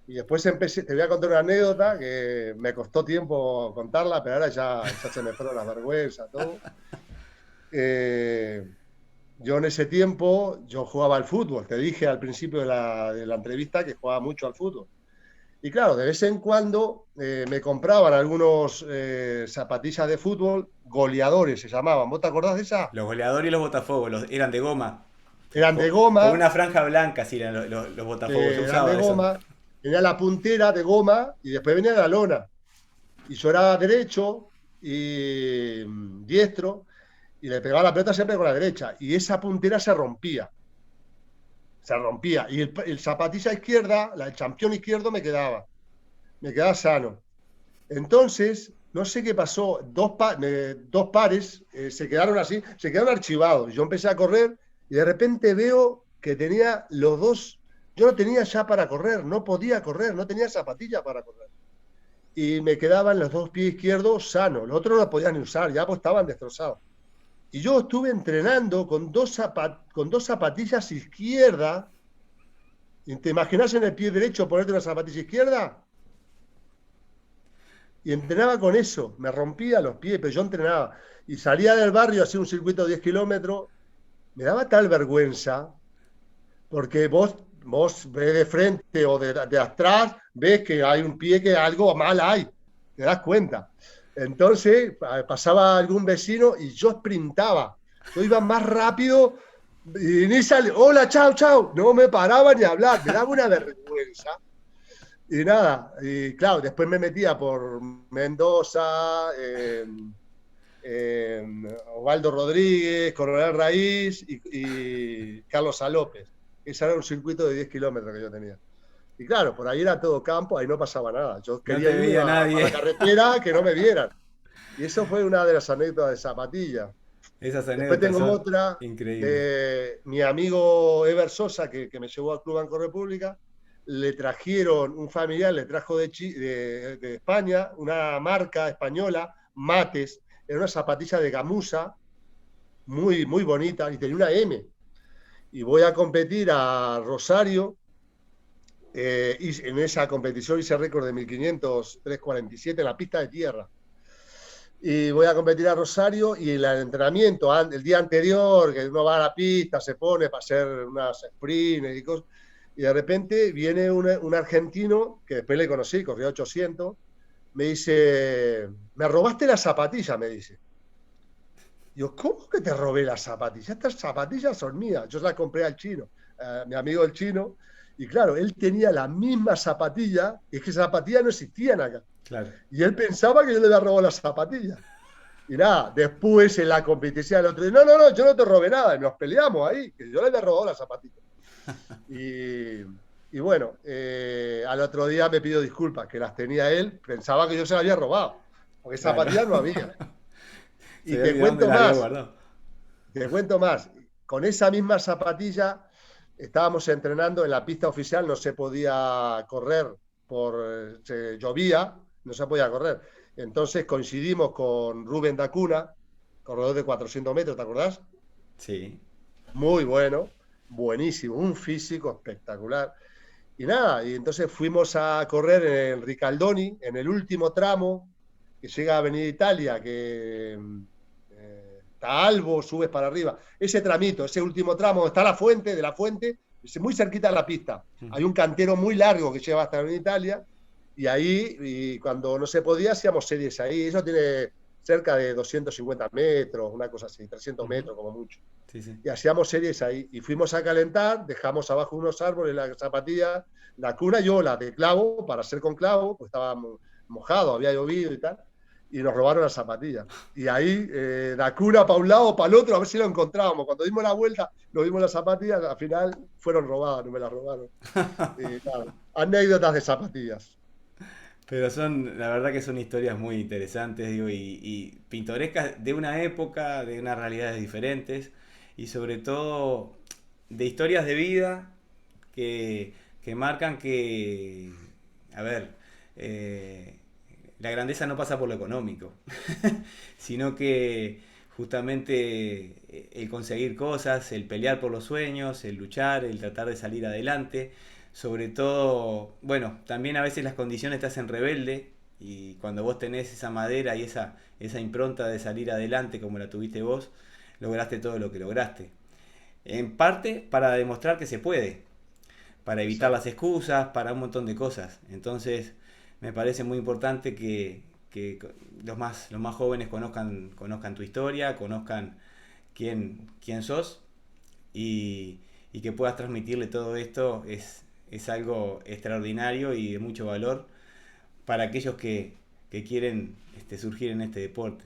Y después empecé, te voy a contar una anécdota que me costó tiempo contarla, pero ahora ya se me fueron las vergüenzas, todo. Eh, yo en ese tiempo, yo jugaba al fútbol, te dije al principio de la entrevista que jugaba mucho al fútbol. Y claro, de vez en cuando me compraban algunos zapatillas de fútbol, goleadores se llamaban. ¿Vos te acordás de esa? Los goleadores y los botafogos eran de goma. Eran de Con goma, una franja blanca, sí, eran los botafogos. Yo eran de usaba eso. goma, tenía la puntera de goma y después venía de la lona. Y yo era derecho y diestro y le pegaba la pelota siempre con la derecha. Y esa puntera se rompía. Y el zapatilla izquierda, el campeón izquierdo me quedaba sano. Entonces, no sé qué pasó, dos pares se quedaron así, se quedaron archivados. Yo empecé a correr y de repente veo que tenía los dos, yo no tenía ya para correr, no podía correr, no tenía zapatilla para correr. Y me quedaban los dos pies izquierdos sanos, los otros no los podían ni usar, ya pues estaban destrozados. Y yo estuve entrenando con dos zapatillas izquierdas. ¿Te imaginas en el pie derecho ponerte una zapatilla izquierda? Y entrenaba con eso, me rompía los pies, pero yo entrenaba. Y salía del barrio, hacía un circuito de 10 kilómetros, me daba tal vergüenza, porque vos ves de frente o de atrás, ves que hay un pie que algo mal hay, te das cuenta. Entonces pasaba algún vecino y yo sprintaba, yo iba más rápido y ni salía, hola, chao, chao, no me paraba ni a hablar, me daba una vergüenza. Y nada, y claro, después me metía por Mendoza, Osvaldo Rodríguez, Coronel Raíz y Carlos A. López. Ese era un circuito de 10 kilómetros que yo tenía. Y claro, por ahí era todo campo, ahí no pasaba nada. Yo No quería te irme veía a la nadie. carretera que no me vieran. Y eso fue una de las anécdotas de Zapatilla. Esas Después anécdotas tengo son otra increíbles. de mi amigo Ever Sosa, que me llevó al Club Banco República. Le trajeron, un familiar le trajo de España una marca española, Mates, era una zapatilla de gamuza muy, muy bonita y tenía una M. Y voy a competir a Rosario. Y en esa competición hice récord de 1500, 3:47 en la pista de tierra. Y voy a competir a Rosario y el entrenamiento, el día anterior, que uno va a la pista, se pone para hacer unas sprints y cosas, y de repente viene un argentino, que después le conocí, corrió 800, me dice, me robaste la zapatilla, me dice. Yo, ¿cómo que te robé las zapatillas? Estas zapatillas son mías. Yo las compré al chino, mi amigo el chino. Y claro, él tenía la misma zapatilla, y es que esas zapatillas no existían acá. Claro. Y él pensaba que yo le había robado las zapatillas. Y nada, después en la competición el otro día, no, no, no, yo no te robé nada. Y nos peleamos ahí, que yo le había robado las zapatillas. Y bueno, al otro día me pidió disculpas, que las tenía él, pensaba que yo se las había robado, porque Claro. zapatillas no había. Se Y había olvidado dónde la había guardado. te cuento más, con esa misma zapatilla estábamos entrenando en la pista oficial, no se podía correr, llovía, no se podía correr. Entonces coincidimos con Rubén Dacuna, corredor de 400 metros, ¿te acordás? Sí. Muy bueno, buenísimo, un físico espectacular. Y nada, y entonces fuimos a correr en el Ricaldoni, en el último tramo que llega a Avenida Italia, que está Albo, subes para arriba. Ese tramito, ese último tramo, está la fuente, de la fuente, muy cerquita de la pista. Hay un cantero muy largo que lleva hasta Avenida Italia, y ahí, y cuando no se podía, hacíamos series ahí. Eso tiene cerca de 250 metros, una cosa así, 300 metros como mucho. Sí, sí. Y hacíamos series ahí. Y fuimos a calentar, dejamos abajo unos árboles, la zapatilla, la cuna, yo la de clavo, para hacer con clavo, pues estaba mojado, había llovido y tal, y nos robaron las zapatillas. Y ahí, la cuna para un lado, para el otro, a ver si lo encontrábamos. Cuando dimos la vuelta, nos vimos las zapatillas, al final fueron robadas, no me las robaron. Y claro, anécdotas de zapatillas. Pero son, la verdad que son historias muy interesantes, digo, y pintorescas de una época, de unas realidades diferentes, y sobre todo de historias de vida que marcan que, a ver, eh, la grandeza no pasa por lo económico, sino que justamente el conseguir cosas, el pelear por los sueños, el luchar, el tratar de salir adelante, sobre todo, bueno, también a veces las condiciones te hacen rebelde y cuando vos tenés esa madera y esa impronta de salir adelante como la tuviste vos, lograste todo lo que lograste. En parte para demostrar que se puede, para evitar las Exacto. excusas, para un montón de cosas. Entonces, me parece muy importante que los más jóvenes conozcan tu historia, conozcan quién sos y que puedas transmitirle todo esto es algo extraordinario y de mucho valor para aquellos que quieren surgir en este deporte.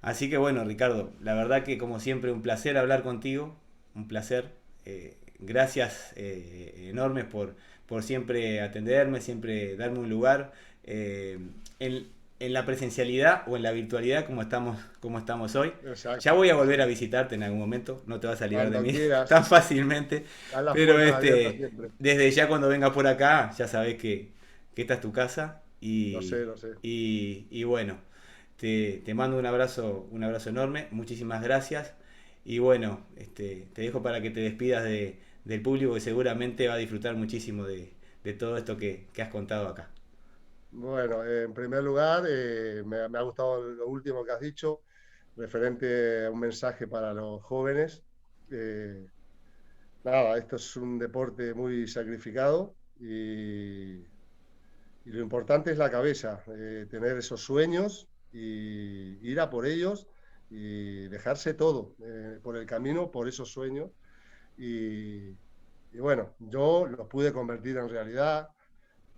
Así que bueno, Ricardo, la verdad que como siempre un placer hablar contigo, un placer. Gracias enormes por siempre atenderme, siempre darme un lugar en, en la presencialidad o en la virtualidad como estamos hoy. Ya Exacto, voy a volver a exacto. visitarte en algún momento, no te vas a librar de Cuando mí tan quieras, fácilmente, están las pero puertas abiertas siempre. desde ya cuando vengas por acá ya sabes que esta es tu casa Lo sé, lo sé. y bueno, te mando un abrazo enorme, muchísimas gracias y bueno, te dejo para que te despidas del público que seguramente va a disfrutar muchísimo de todo esto que has contado acá. Bueno, en primer lugar, me ha gustado lo último que has dicho, referente a un mensaje para los jóvenes. Eh, Nada, esto es un deporte muy sacrificado y lo importante es la cabeza, tener esos sueños y ir a por ellos y dejarse todo por el camino, por esos sueños. Y, y bueno, yo los pude convertir en realidad.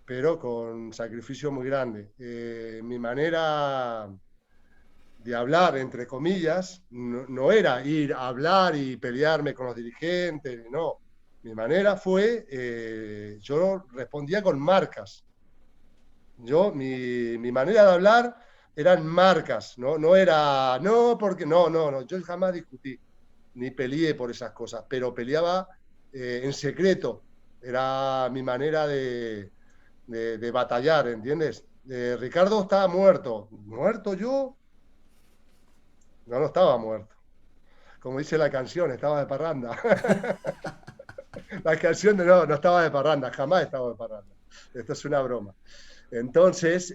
pero con sacrificio muy grande. Mi manera de hablar, entre comillas, no era ir a hablar y pelearme con los dirigentes, no. Mi manera fue, yo respondía con marcas. Mi manera de hablar eran marcas, no era, no, porque no, yo jamás discutí, ni peleé por esas cosas, pero peleaba en secreto. Era mi manera de batallar, ¿entiendes? Ricardo estaba muerto. ¿Muerto yo? No estaba muerto. Como dice la canción, estaba de parranda. La canción no estaba de parranda, jamás estaba de parranda. Esto es una broma. Entonces,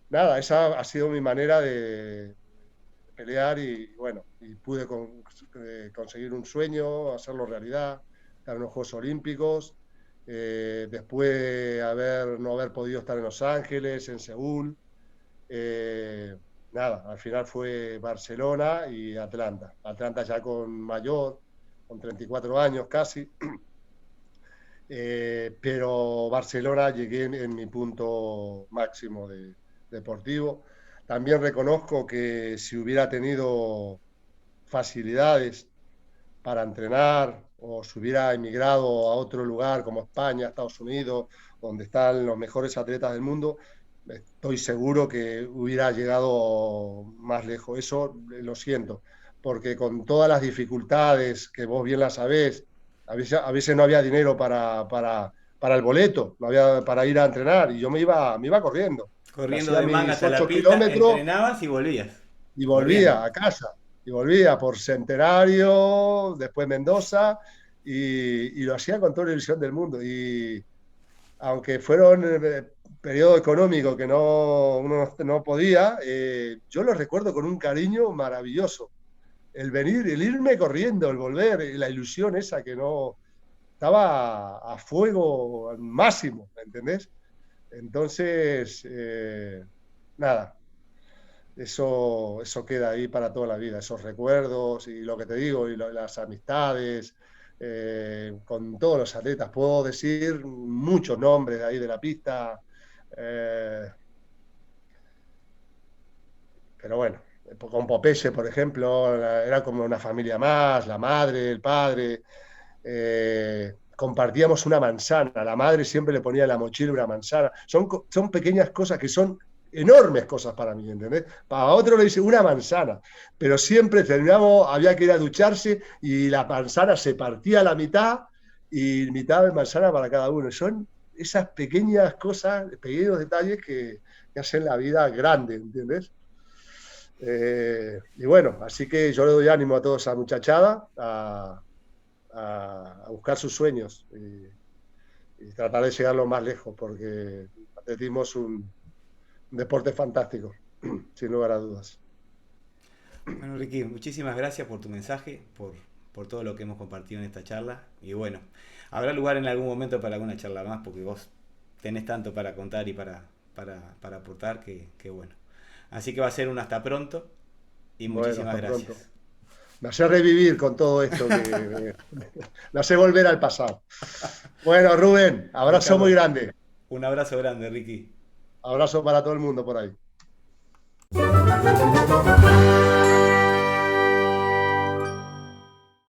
nada, esa ha sido mi manera de pelear y bueno, y pude conseguir un sueño, hacerlo realidad, estar en los Juegos Olímpicos, después no haber podido estar en Los Ángeles, en Seúl, nada, al final fue Barcelona y Atlanta. Atlanta ya con 34 años casi, pero Barcelona llegué en mi punto máximo deportivo. También reconozco que si hubiera tenido facilidades para entrenar o si hubiera emigrado a otro lugar como España, Estados Unidos, donde están los mejores atletas del mundo, estoy seguro que hubiera llegado más lejos. Eso lo siento, porque con todas las dificultades que vos bien las sabés, a veces no había dinero para el boleto, no había para ir a entrenar y yo me iba corriendo. Me Corriendo hacía de mis mangas a la 8 pista, kilómetros entrenabas y volvías. y Corriendo. volvía a casa. Y volvía por Centenario, después Mendoza, y lo hacía con toda la ilusión del mundo. Y aunque fueron periodo económico que uno no podía, yo lo recuerdo con un cariño maravilloso. El venir, el irme corriendo, el volver, la ilusión esa que no estaba a fuego al máximo, ¿me entendés? Entonces, nada, eso queda ahí para toda la vida, esos recuerdos y lo que te digo, las amistades, con todos los atletas. Puedo decir muchos nombres de ahí de la pista, eh, pero bueno, con Popeye, por ejemplo, era como una familia más, la madre, el padre. Compartíamos una manzana, la madre siempre le ponía en la mochila una manzana. Son pequeñas cosas que son enormes cosas para mí, ¿entendés? Para otro le dice una manzana, pero siempre terminamos, había que ir a ducharse y la manzana se partía a la mitad y mitad de manzana para cada uno. Son esas pequeñas cosas, pequeños detalles que hacen la vida grande, ¿entiendes? Y bueno, así que yo le doy ánimo a toda esa muchachada a buscar sus sueños y tratar de llegar lo más lejos, porque el atletismo es un deporte fantástico, sin lugar a dudas. Bueno, Ricky, muchísimas gracias por tu mensaje, por todo lo que hemos compartido en esta charla. Y bueno, habrá lugar en algún momento para alguna charla más, porque vos tenés tanto para contar y para aportar que bueno. Así que va a ser un hasta pronto y Bueno, muchísimas hasta pronto. gracias. Me hace revivir con todo esto, me hace volver al pasado. Bueno, Rubén, abrazo muy Ricardo, grande. un abrazo grande, Ricky. Abrazo para todo el mundo por ahí.